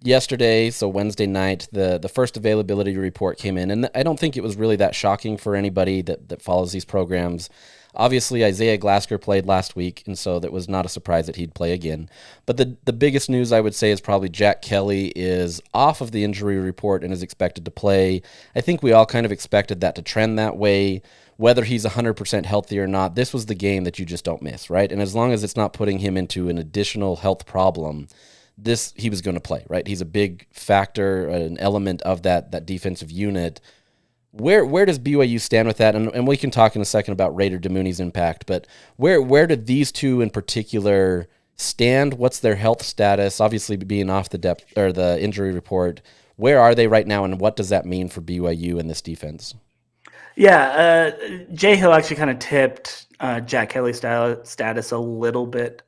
Yesterday, so Wednesday night, the first availability report came in, and I don't think it was really that shocking for anybody that follows these programs. Obviously, Isaiah Glasker played last week, and so that was not a surprise that he'd play again. But the biggest news I would say is probably Jack Kelly is off of the injury report and is expected to play. I think we all kind of expected that to trend that way. Whether he's 100% healthy or not, this was the game that you just don't miss, right? And as long as it's not putting him into an additional health problem, he was going to play, right? He's a big factor, an element of that defensive unit. Where does BYU stand with that? And we can talk in a second about Raider Damuni's impact, but where did these two in particular stand? What's their health status? Obviously, being off the depth or the injury report, where are they right now, and what does that mean for BYU in this defense? Yeah, Jay Hill actually kind of tipped Jack Kelly's status a little bit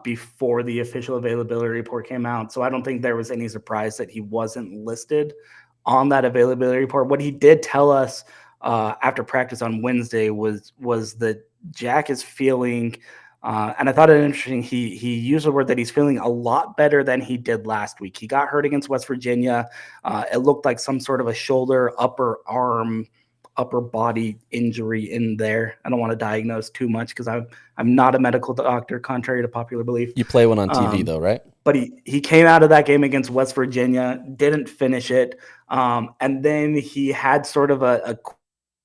before the official availability report came out, so I don't think there was any surprise that he wasn't listed on that availability report. What he did tell us after practice on Wednesday was that Jack is feeling, and I thought it interesting, he used the word that he's feeling a lot better than he did last week. He got hurt against West Virginia. It looked like some sort of a shoulder, upper arm, upper body injury in there. I don't want to diagnose too much because I'm not a medical doctor, contrary to popular belief. You play one on TV though, right? But he came out of that game against West Virginia, didn't finish it. And then he had sort of a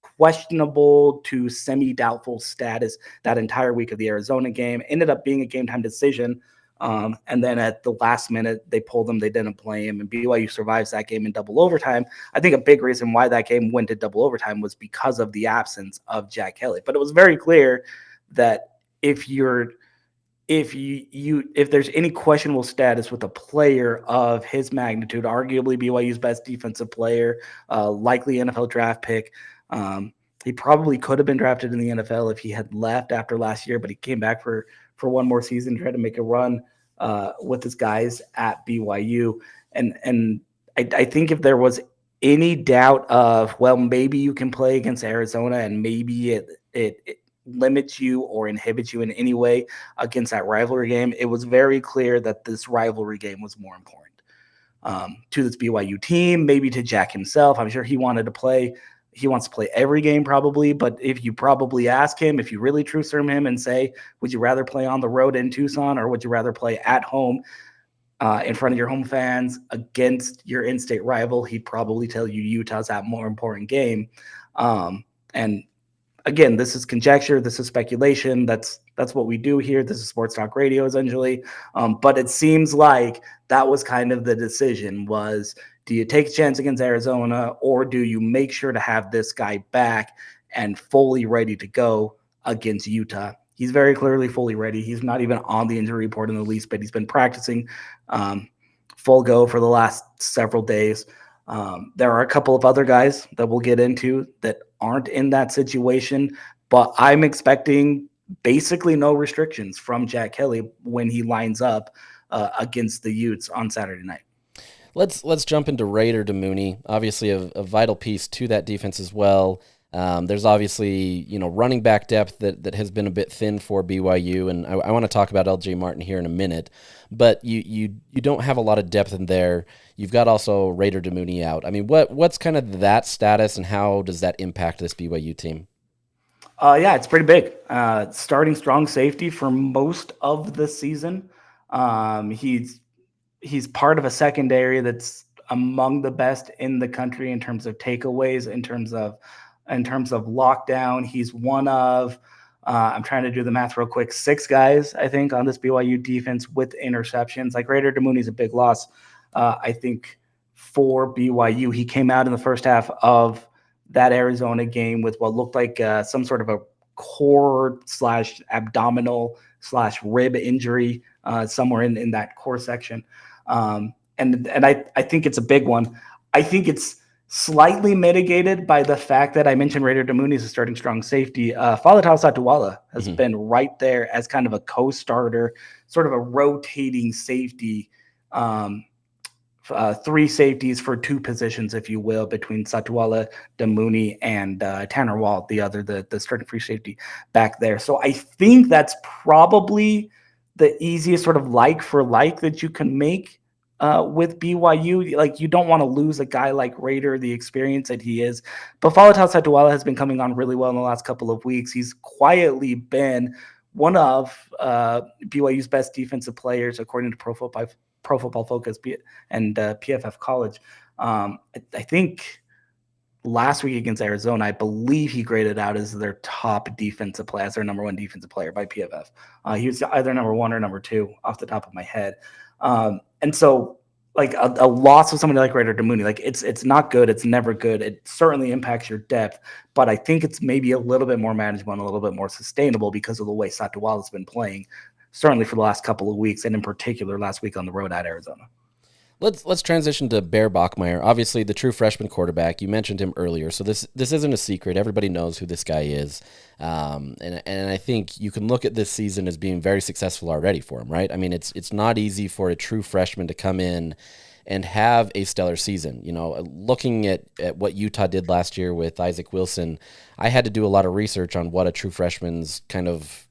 questionable to semi-doubtful status that entire week of the Arizona game. Ended up being a game-time decision. And then at the last minute, they pulled him. They didn't play him. And BYU survives that game in double overtime. I think a big reason why that game went to double overtime was because of the absence of Jack Kelly. But it was very clear that if there's any questionable status with a player of his magnitude, arguably BYU's best defensive player, likely NFL draft pick, he probably could have been drafted in the NFL if he had left after last year, but he came back for one more season, tried to make a run with his guys at BYU. And I think if there was any doubt of, well, maybe you can play against Arizona and maybe it limits you or inhibits you in any way against that rivalry game, it was very clear that this rivalry game was more important to this BYU team, maybe to Jack himself. I'm sure he wanted to play. He wants to play every game probably, but if you probably ask him, if you really true serve him and say, would you rather play on the road in Tucson or would you rather play at home in front of your home fans against your in-state rival, he'd probably tell you Utah's that more important game. And again, this is conjecture. This is speculation. That's what we do here. This is Sports Talk Radio, essentially. But it seems like that was kind of the decision was, do you take a chance against Arizona or do you make sure to have this guy back and fully ready to go against Utah? He's very clearly fully ready. He's not even on the injury report in the least, but he's been practicing full go for the last several days. There are a couple of other guys that we'll get into that aren't in that situation, but I'm expecting basically no restrictions from Jack Kelly when he lines up against the Utes on Saturday night. Let's jump into Raider Damuni, obviously a vital piece to that defense as well. There's obviously, running back depth that has been a bit thin for BYU, and I want to talk about LJ Martin here in a minute, but you don't have a lot of depth in there. You've got also Raider Damuni out. I mean, what's kind of that status, and how does that impact this BYU team? Yeah, it's pretty big. Starting strong safety for most of the season. He's part of a secondary that's among the best in the country in terms of takeaways, in terms of lockdown. He's one of, I'm trying to do the math real quick, 6 guys, I think, on this BYU defense with interceptions. Like Raider Damuni's a big loss, I think, for BYU. He came out in the first half of that Arizona game with what looked like some sort of a core / abdominal / rib injury somewhere in that core section. And I think it's a big one. I think it's slightly mitigated by the fact that I mentioned Raider Damuni is a starting strong safety. Falatal Satuala has been right there as kind of a co-starter, sort of a rotating safety, 3 safeties for 2 positions, if you will, between Satuala, Damuni, and Tanner Wall, the starting free safety back there. So I think that's probably the easiest sort of like for like that you can make with BYU. Like, you don't want to lose a guy like Raider, the experience that he is. But Faletau Satuala has been coming on really well in the last couple of weeks. He's quietly been one of BYU's best defensive players, according to Pro Football Focus and PFF College. I think last week against Arizona, I believe he graded out as their top defensive player, as their number one defensive player by PFF. He was either number one or number two off the top of my head. And so, like, a loss of somebody like Raider Damuni, like, it's not good. It's never good. It certainly impacts your depth, but I think it's maybe a little bit more manageable and a little bit more sustainable because of the way Satuala's been playing, certainly for the last couple of weeks, and in particular last week on the road at Arizona. Let's transition to Bear Bachmeier, obviously the true freshman quarterback. You mentioned him earlier, so this isn't a secret. Everybody knows who this guy is, and I think you can look at this season as being very successful already for him, right? I mean, it's not easy for a true freshman to come in and have a stellar season. You know, looking at what Utah did last year with Isaac Wilson, I had to do a lot of research on what a true freshman's kind of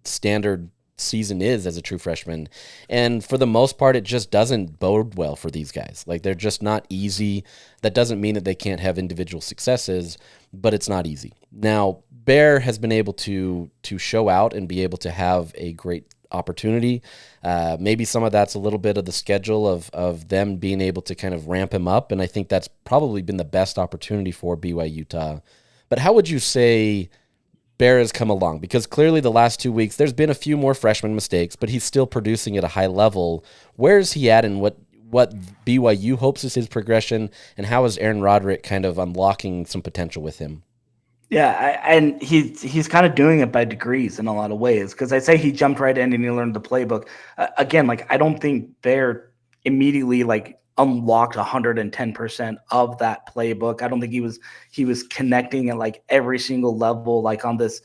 standard season is as a true freshman, and for the most part it just doesn't bode well for these guys. Like, they're just not easy. That doesn't mean that they can't have individual successes, but it's not easy. Now, Bear has been able to show out and be able to have a great opportunity. Maybe some of that's a little bit of the schedule of them being able to kind of ramp him up, and I think that's probably been the best opportunity for BYU Utah. But how would you say Bear has come along? Because clearly the last 2 weeks, there's been a few more freshman mistakes, but he's still producing at a high level. Where's he at, and what BYU hopes is his progression, and how is Aaron Roderick kind of unlocking some potential with him? Yeah, and he's kind of doing it by degrees in a lot of ways, because I say he jumped right in and he learned the playbook. Again, like, I don't think Bear immediately, like, unlocked 110% of that playbook. I don't think he was connecting at, like, every single level, like on this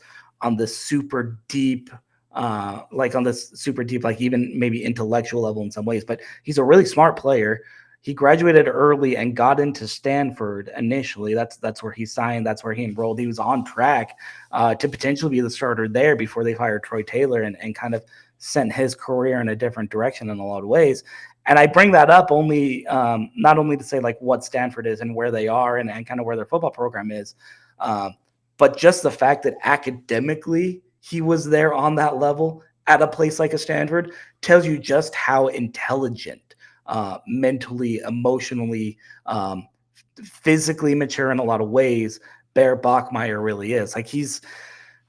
super deep, like, even maybe intellectual level in some ways. But he's a really smart player. He graduated early and got into Stanford initially. That's where he signed. That's where he enrolled. He was on track to potentially be the starter there before they fired Troy Taylor and kind of sent his career in a different direction in a lot of ways. And I bring that up only not only to say, like, what Stanford is and where they are and kind of where their football program is, but just the fact that academically he was there on that level at a place like a Stanford tells you just how intelligent, mentally, emotionally, physically mature in a lot of ways Bear Bachmeier really is. Like, he's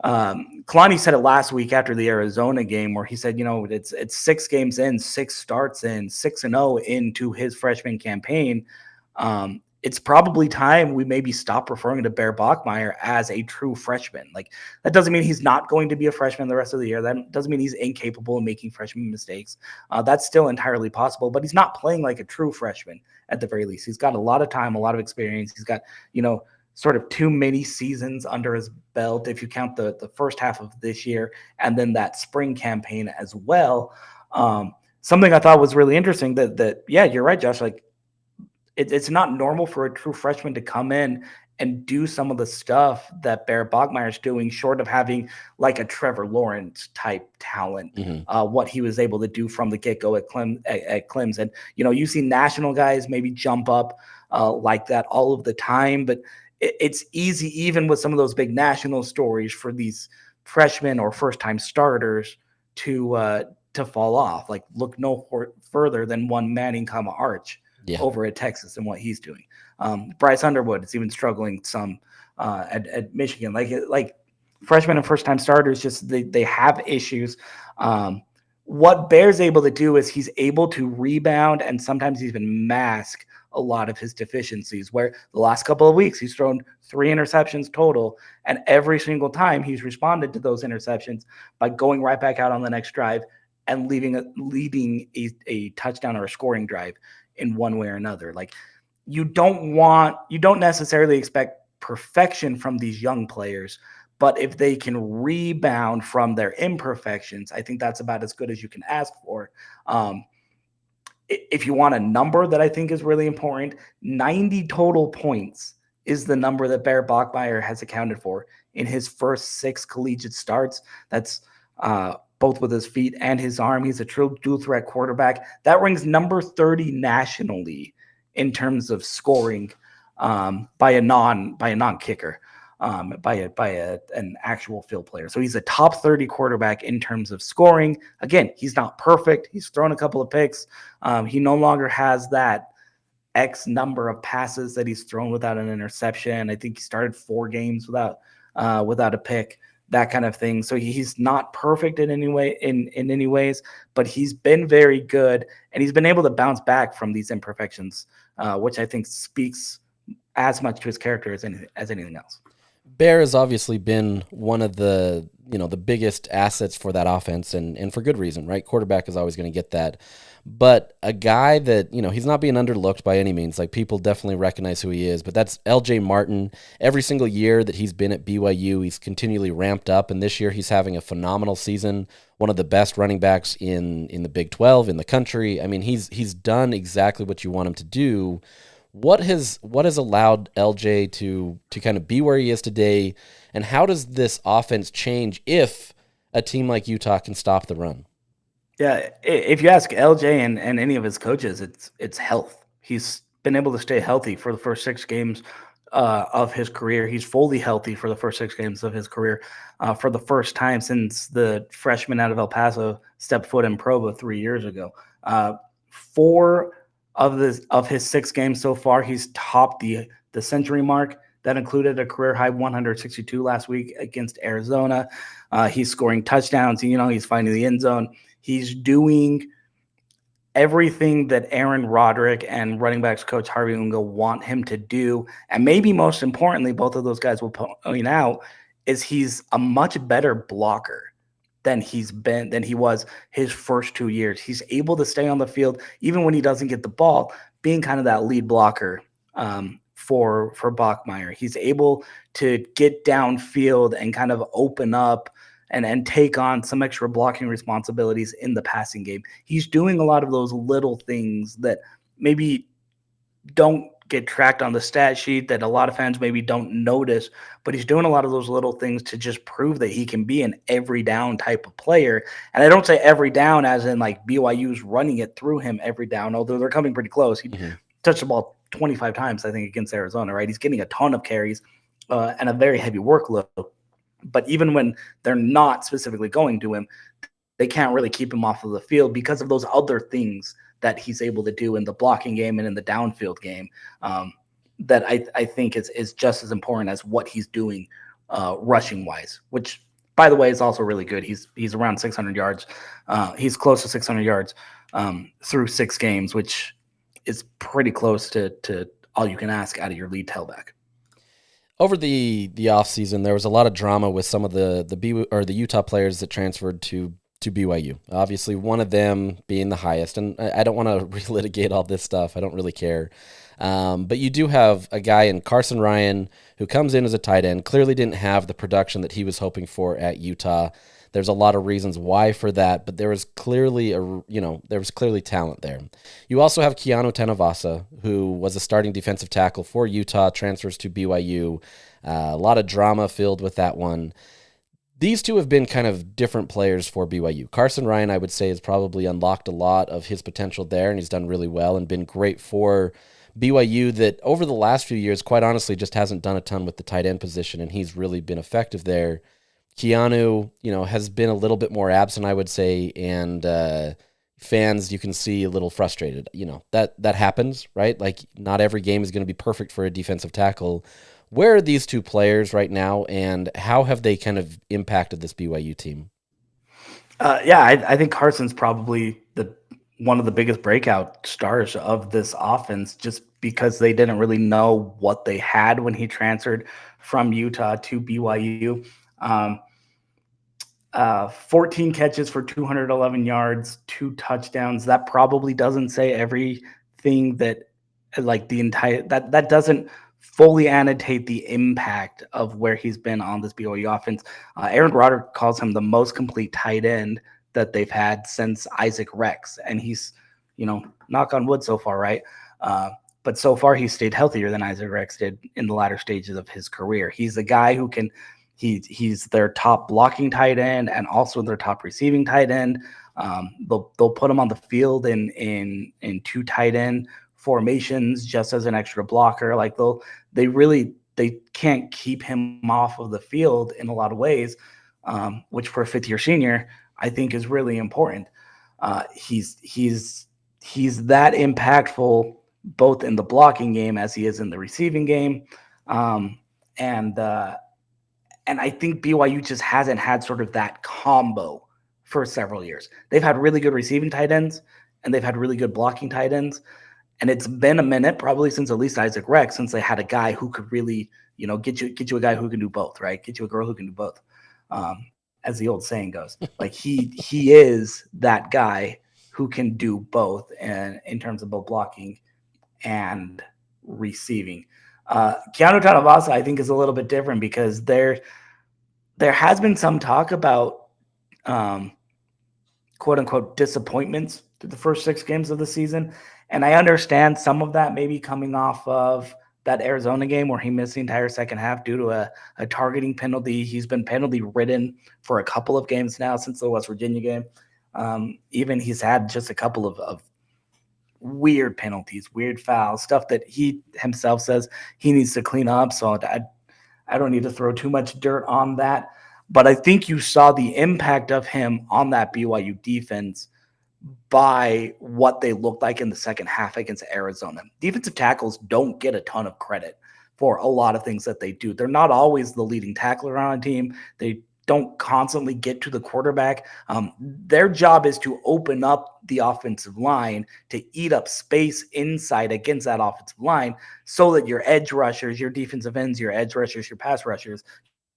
Kalani said it last week after the Arizona game, where he said, you know, it's 6 games in, 6 starts in, 6-0 into his freshman campaign. It's probably time we maybe stop referring to Bear Bachmeier as a true freshman. Like, that doesn't mean he's not going to be a freshman the rest of the year. That doesn't mean he's incapable of making freshman mistakes. That's still entirely possible, but he's not playing like a true freshman at the very least. He's got a lot of time, a lot of experience. He's got, you know, sort of 2 mini seasons under his belt, if you count the first half of this year and then that spring campaign as well. Something I thought was really interesting that yeah, you're right, Josh. Like, it's not normal for a true freshman to come in and do some of the stuff that Bear Bachmeier is doing, short of having like a Trevor Lawrence type talent. What he was able to do from the get-go at Clemson. And, you know, you see national guys maybe jump up like that all of the time, but it's easy, even with some of those big national stories, for these freshmen or first-time starters to fall off. Like, look no further than one Manning, Arch over at Texas and what he's doing. Bryce Underwood is even struggling some at Michigan. Like freshmen and first-time starters, just they have issues. What Bear's able to do is he's able to rebound and sometimes even mask a lot of his deficiencies, where the last couple of weeks he's thrown 3 interceptions total, and every single time he's responded to those interceptions by going right back out on the next drive and leading a touchdown or a scoring drive in one way or another. Like, you don't necessarily expect perfection from these young players, but if they can rebound from their imperfections, I think that's about as good as you can ask for. If you want a number that I think is really important, 90 total points is the number that Bear Bachmeier has accounted for in his first 6 collegiate starts. That's both with his feet and his arm. He's a true dual threat quarterback. That ranks number 30 nationally in terms of scoring by a non-kicker, by an actual field player. So he's a top 30 quarterback in terms of scoring. Again, he's not perfect. He's thrown a couple of picks. He no longer has that X number of passes that he's thrown without an interception. I think he started 4 games without a pick, that kind of thing. So he's not perfect in any way, in any ways, but he's been very good, and he's been able to bounce back from these imperfections, which I think speaks as much to his character as anything else. Bear has obviously been one of the biggest assets for that offense, and for good reason, right? Quarterback is always going to get that. But a guy that, he's not being underlooked by any means. Like, people definitely recognize who he is, but that's LJ Martin. Every single year that he's been at BYU, he's continually ramped up, and this year he's having a phenomenal season. One of the best running backs in the Big 12 in the country. I mean, he's done exactly what you want him to do. What has allowed LJ to kind of be where he is today, and how does this offense change if a team like Utah can stop the run? Yeah, if you ask LJ and any of his coaches, it's health. He's been able to stay healthy for the first 6 games of his career. He's fully healthy for the first 6 games of his career for the first time since the freshman out of El Paso stepped foot in Provo 3 years ago. 4 of his 6 games so far, he's topped the century mark. That included a career high 162 last week against Arizona. He's scoring touchdowns. He's finding the end zone. He's doing everything that Aaron Roderick and running backs coach Harvey Unga want him to do. And maybe most importantly, both of those guys will point out, is he's a much better blocker than he was his first 2 years. He's able to stay on the field even when he doesn't get the ball, being kind of that lead blocker for Bachmeier. He's able to get downfield and kind of open up and take on some extra blocking responsibilities in the passing game. He's doing a lot of those little things that maybe don't get tracked on the stat sheet, that a lot of fans maybe don't notice, but he's doing a lot of those little things to just prove that he can be an every down type of player. And I don't say every down as in like BYU's running it through him every down, although they're coming pretty close. He touched the ball 25 times, I think, against Arizona, right? He's getting a ton of carries and a very heavy workload. But even when they're not specifically going to him, they can't really keep him off of the field because of those other things that he's able to do in the blocking game and in the downfield game that I think is just as important as what he's doing rushing-wise, which, by the way, is also really good. He's around 600 yards. He's close to 600 yards through 6 games, which is pretty close to all you can ask out of your lead tailback. Over the offseason, there was a lot of drama with some of the Utah players that transferred to BYU. Obviously, one of them being the highest, and I don't want to relitigate all this stuff. I don't really care. But you do have a guy in Carson Ryan who comes in as a tight end, clearly didn't have the production that he was hoping for at Utah. There's a lot of reasons why for that, but there was clearly talent there. You also have Keanu Tenavasa, who was a starting defensive tackle for Utah, transfers to BYU. A lot of drama filled with that one. These two have been kind of different players for BYU. Carson Ryan, I would say, has probably unlocked a lot of his potential there, and he's done really well and been great for BYU that over the last few years, quite honestly, just hasn't done a ton with the tight end position, and he's really been effective there. Keanu, has been a little bit more absent, I would say, and fans, you can see a little frustrated. That happens, right? Like, not every game is going to be perfect for a defensive tackle. Where are these two players right now, and how have they kind of impacted this BYU team? I think Carson's probably one of the biggest breakout stars of this offense, just because they didn't really know what they had when he transferred from Utah to BYU. 14 catches for 211 yards, 2 touchdowns. That probably doesn't say everything that doesn't fully annotate the impact of where he's been on this BYU offense. Aaron Roderick calls him the most complete tight end that they've had since Isaac Rex. And he's, knock on wood so far, right? But so far he's stayed healthier than Isaac Rex did in the latter stages of his career. He's a guy who can He's their top blocking tight end and also their top receiving tight end. They'll put him on the field in two tight end formations just as an extra blocker. Like they can't keep him off of the field in a lot of ways, which for a fifth-year senior I think is really important. He's that impactful both in the blocking game as he is in the receiving game, and I think BYU just hasn't had sort of that combo for several years. They've had really good receiving tight ends, and they've had really good blocking tight ends. And it's been a minute, probably since at least Isaac Rex, since they had a guy who could really, get you a guy who can do both, right? Get you a girl who can do both, as the old saying goes. Like he is that guy who can do both, and in terms of both blocking and receiving. Keanu Tanavasa, I think, is a little bit different because there has been some talk about quote unquote disappointments through the first 6 games of the season. And I understand some of that maybe coming off of that Arizona game where he missed the entire second half due to a targeting penalty. He's been penalty ridden for a couple of games now since the West Virginia game. Even he's had just a couple of weird penalties, weird fouls, stuff that he himself says he needs to clean up. So I don't need to throw too much dirt on that. But I think you saw the impact of him on that BYU defense by what they looked like in the second half against Arizona. Defensive tackles don't get a ton of credit for a lot of things that they do. They're not always the leading tackler on a team. They don't constantly get to the quarterback. Their job is to open up the offensive line to eat up space inside against that offensive line so that your edge rushers, your defensive ends, your edge rushers, your pass rushers,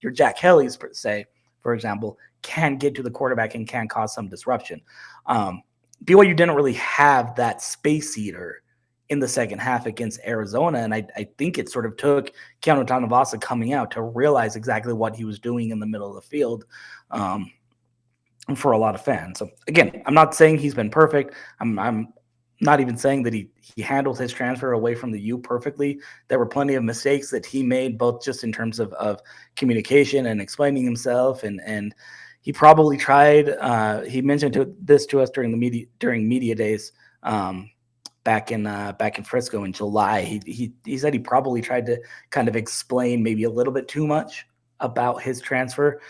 your Jack Kellys, per se, for example, can get to the quarterback and can cause some disruption. BYU didn't really have that space eater in the second half against Arizona, and I think it sort of took Keanu Tanavasa coming out to realize exactly what he was doing in the middle of the field for a lot of fans. So, again, I'm not saying he's been perfect. I'm not even saying that he handled his transfer away from the U perfectly. There were plenty of mistakes that he made, both just in terms of communication and explaining himself, and he probably tried. He mentioned this to us during media days back in Frisco in July. He said he probably tried to kind of explain maybe a little bit too much about his transfer,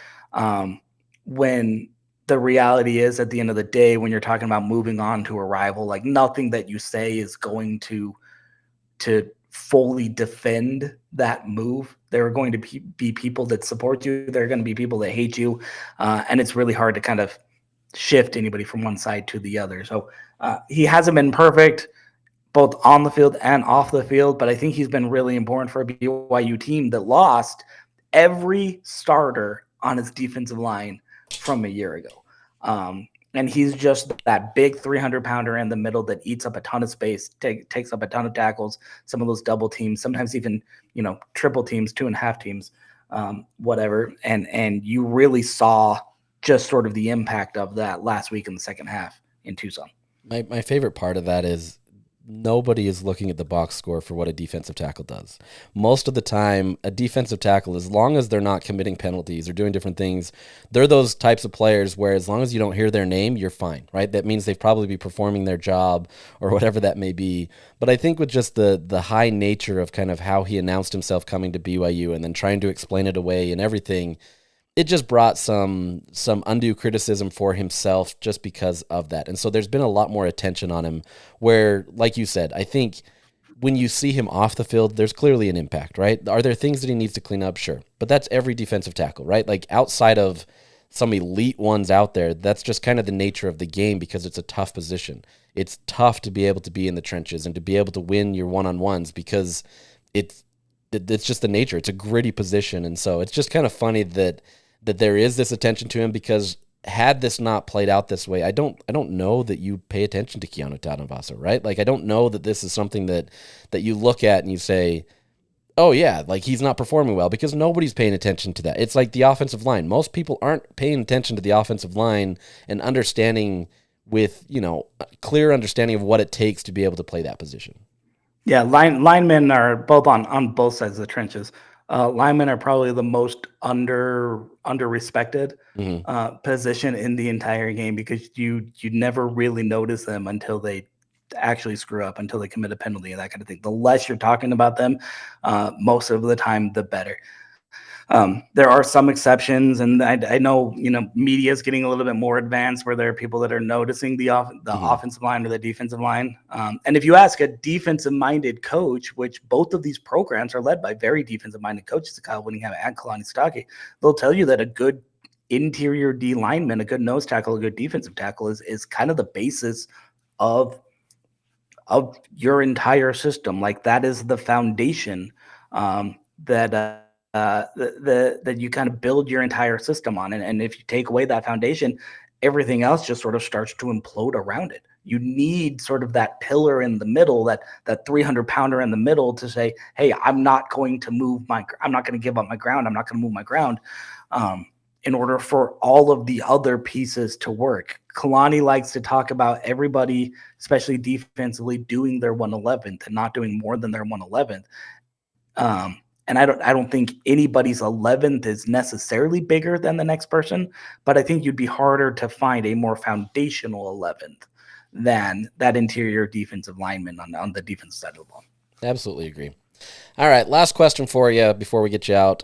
when the reality is, at the end of the day, when you're talking about moving on to a rival, like, nothing that you say is going to fully defend that move. There are going to be people that support you. There are going to be people that hate you. And it's really hard to kind of shift anybody from one side to the other. So he hasn't been perfect both on the field and off the field, but I think he's been really important for a BYU team that lost every starter on its defensive line from a year ago. And he's just that big 300-pounder in the middle that eats up a ton of space, takes up a ton of tackles, some of those double teams, sometimes even, triple teams, 2.5 teams, whatever. And you really saw just sort of the impact of that last week in the second half in Tucson. My favorite part of that is nobody is looking at the box score for what a defensive tackle does. Most of the time, a defensive tackle, as long as they're not committing penalties or doing different things, they're those types of players where as long as you don't hear their name, you're fine, right? That means they've probably be performing their job or whatever that may be. But I think with just the high nature of kind of how he announced himself coming to BYU and then trying to explain it away and everything, it just brought some undue criticism for himself just because of that. And so there's been a lot more attention on him where, like you said, I think when you see him off the field, there's clearly an impact, right? Are there things that he needs to clean up? Sure. But that's every defensive tackle, right? Like outside of some elite ones out there, that's just kind of the nature of the game because it's a tough position. It's tough to be able to be in the trenches and to be able to win your one-on-ones because it's just the nature. It's a gritty position. And so it's just kind of funny that there is this attention to him because had this not played out this way, I don't know that you pay attention to Keanu Tanavasa, right? Like, I don't know that this is something that you look at and you say, oh yeah, like he's not performing well, because nobody's paying attention to that. It's like the offensive line. Most people aren't paying attention to the offensive line and understanding with, clear understanding of what it takes to be able to play that position. Yeah, linemen are both on both sides of the trenches. Linemen are probably the most under respected position in the entire game, because you never really notice them until they actually screw up, until they commit a penalty and that kind of thing. The less you're talking about them, most of the time, the better. There are some exceptions, and I know, media is getting a little bit more advanced, where there are people that are noticing the offensive line or the defensive line. And if you ask a defensive-minded coach, which both of these programs are led by very defensive-minded coaches, Kyle Whittingham and Kalani Sitake, they'll tell you that a good interior D lineman, a good nose tackle, a good defensive tackle is kind of the basis of your entire system. Like, that is the foundation that you kind of build your entire system on. And if you take away that foundation, everything else just sort of starts to implode around it. You need sort of that pillar in the middle, that 300-pounder in the middle, to say, hey, I'm not going to give up my ground. I'm not going to move my ground. In order for all of the other pieces to work. Kalani likes to talk about everybody, especially defensively, doing their 111th and not doing more than their 111th. And I don't think anybody's 11th is necessarily bigger than the next person, but I think you'd be harder to find a more foundational 11th than that interior defensive lineman on the defensive side of the ball. Absolutely agree. All right, last question for you before we get you out.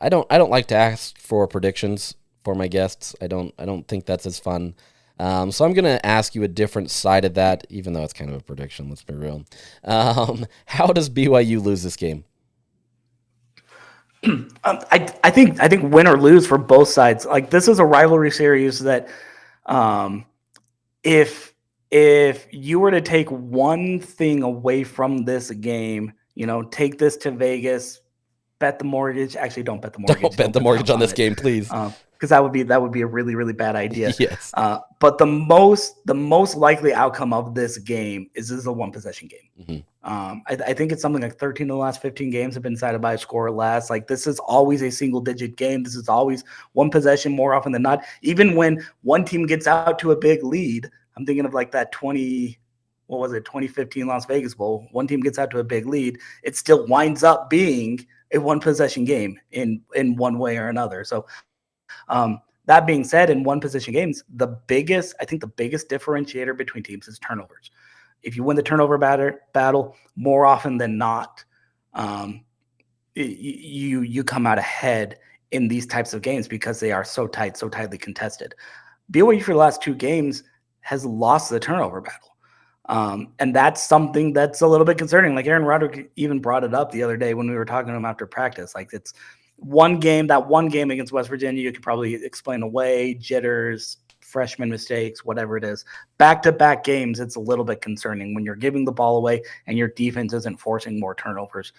I don't like to ask for predictions for my guests. I don't think that's as fun. So I'm going to ask you a different side of that, even though it's kind of a prediction. Let's be real. How does BYU lose this game? I think win or lose for both sides. Like, this is a rivalry series that, if you were to take one thing away from this game, take this to Vegas, bet the mortgage. Actually, don't bet the mortgage. Don't bet the mortgage on this game, please. Because that would be a really, really bad idea. Yes. But the most likely outcome of this game is a one possession game. Mm-hmm. I think it's something like 13 of the last 15 games have been decided by a score or less. Like, this is always a single digit game. This is always one possession more often than not. Even when one team gets out to a big lead, I'm thinking of like that 2015 Las Vegas Bowl. One team gets out to a big lead, it still winds up being a one possession game in one way or another. So that being said, in one possession games, the biggest differentiator between teams is turnovers. If you win the turnover battle, more often than not, you come out ahead in these types of games, because they are so tightly contested. BYU for the last two games has lost the turnover battle. And that's something that's a little bit concerning. Like, Aaron Roderick even brought it up the other day when we were talking to him after practice. Like, it's one game against West Virginia, you could probably explain away, jitters, freshman mistakes, whatever it is. Back-to-back games, it's a little bit concerning when you're giving the ball away and your defense isn't forcing more turnovers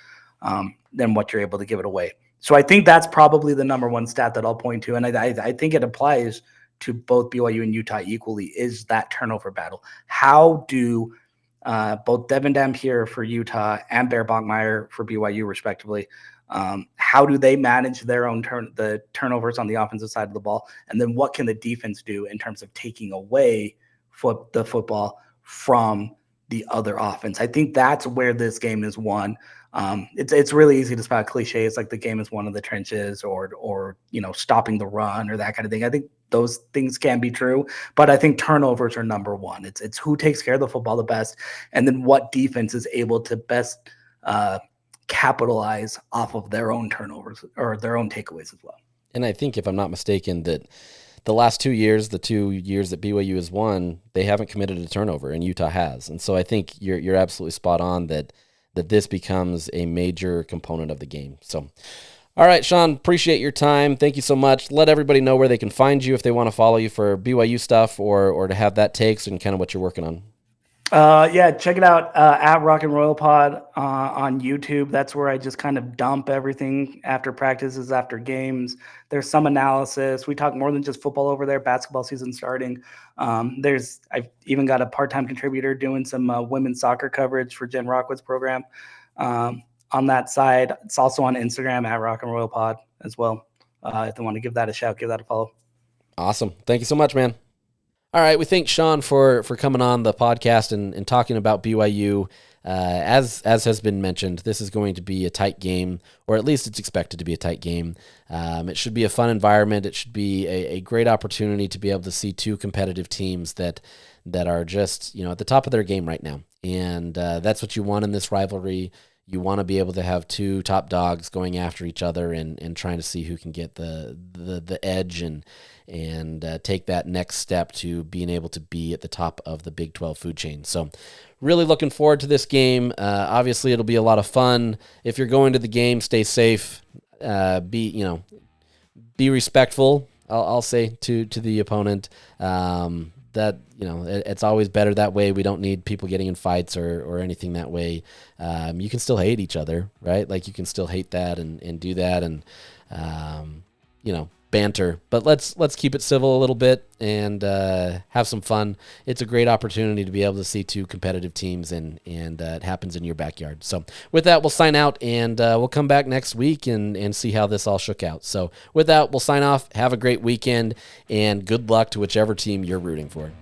than what you're able to give it away. So I think that's probably the number one stat that I'll point to, and I think it applies to both BYU and Utah equally, is that turnover battle. How do both Devin Dampier for Utah and Bear Bachmeier for BYU, respectively, how do they manage their own the turnovers on the offensive side of the ball? And then what can the defense do in terms of taking away the football from the other offense? I think that's where this game is won. It's really easy to spout cliches like the game is won in the trenches or stopping the run or that kind of thing. I think those things can be true, but I think turnovers are number one. It's who takes care of the football the best, and then what defense is able to best capitalize off of their own turnovers or their own takeaways as well. And I think, if I'm not mistaken, that the last 2 years, the 2 years that BYU has won, they haven't committed a turnover, and Utah has. And so I think you're absolutely spot on that this becomes a major component of the game. So, all right, Sean, appreciate your time. Thank you so much. Let everybody know where they can find you if they want to follow you for BYU stuff or to have that takes and kind of what you're working on. Yeah, check it out at Rock and Royal Pod on YouTube. That's where I just kind of dump everything after practices, after games. There's some analysis. We talk more than just football over there. Basketball season starting. I've even got a part-time contributor doing some women's soccer coverage for Jen Rockwood's program on that side. It's also on Instagram at Rock and Royal Pod as well. If they want to give that a shout, give that a follow. Awesome. Thank you so much, man. All right, we thank Sean for coming on the podcast and talking about BYU. As has been mentioned, this is going to be a tight game, or at least it's expected to be a tight game. It should be a fun environment. It should be a great opportunity to be able to see two competitive teams that are just at the top of their game right now, and that's what you want in this rivalry. You want to be able to have two top dogs going after each other and trying to see who can get the edge and take that next step to being able to be at the top of the Big 12 food chain. So really looking forward to this game. Obviously, it'll be a lot of fun. If you're going to the game, stay safe. Be respectful, I'll say, to the opponent. It's always better that way. We don't need people getting in fights or anything that way. You can still hate each other, right? Like you can still hate that and do that and banter. But let's keep it civil a little bit and have some fun. It's a great opportunity to be able to see two competitive teams and it happens in your backyard. So with that, we'll sign out and we'll come back next week and see how this all shook out. So with that, we'll sign off. Have a great weekend and good luck to whichever team you're rooting for.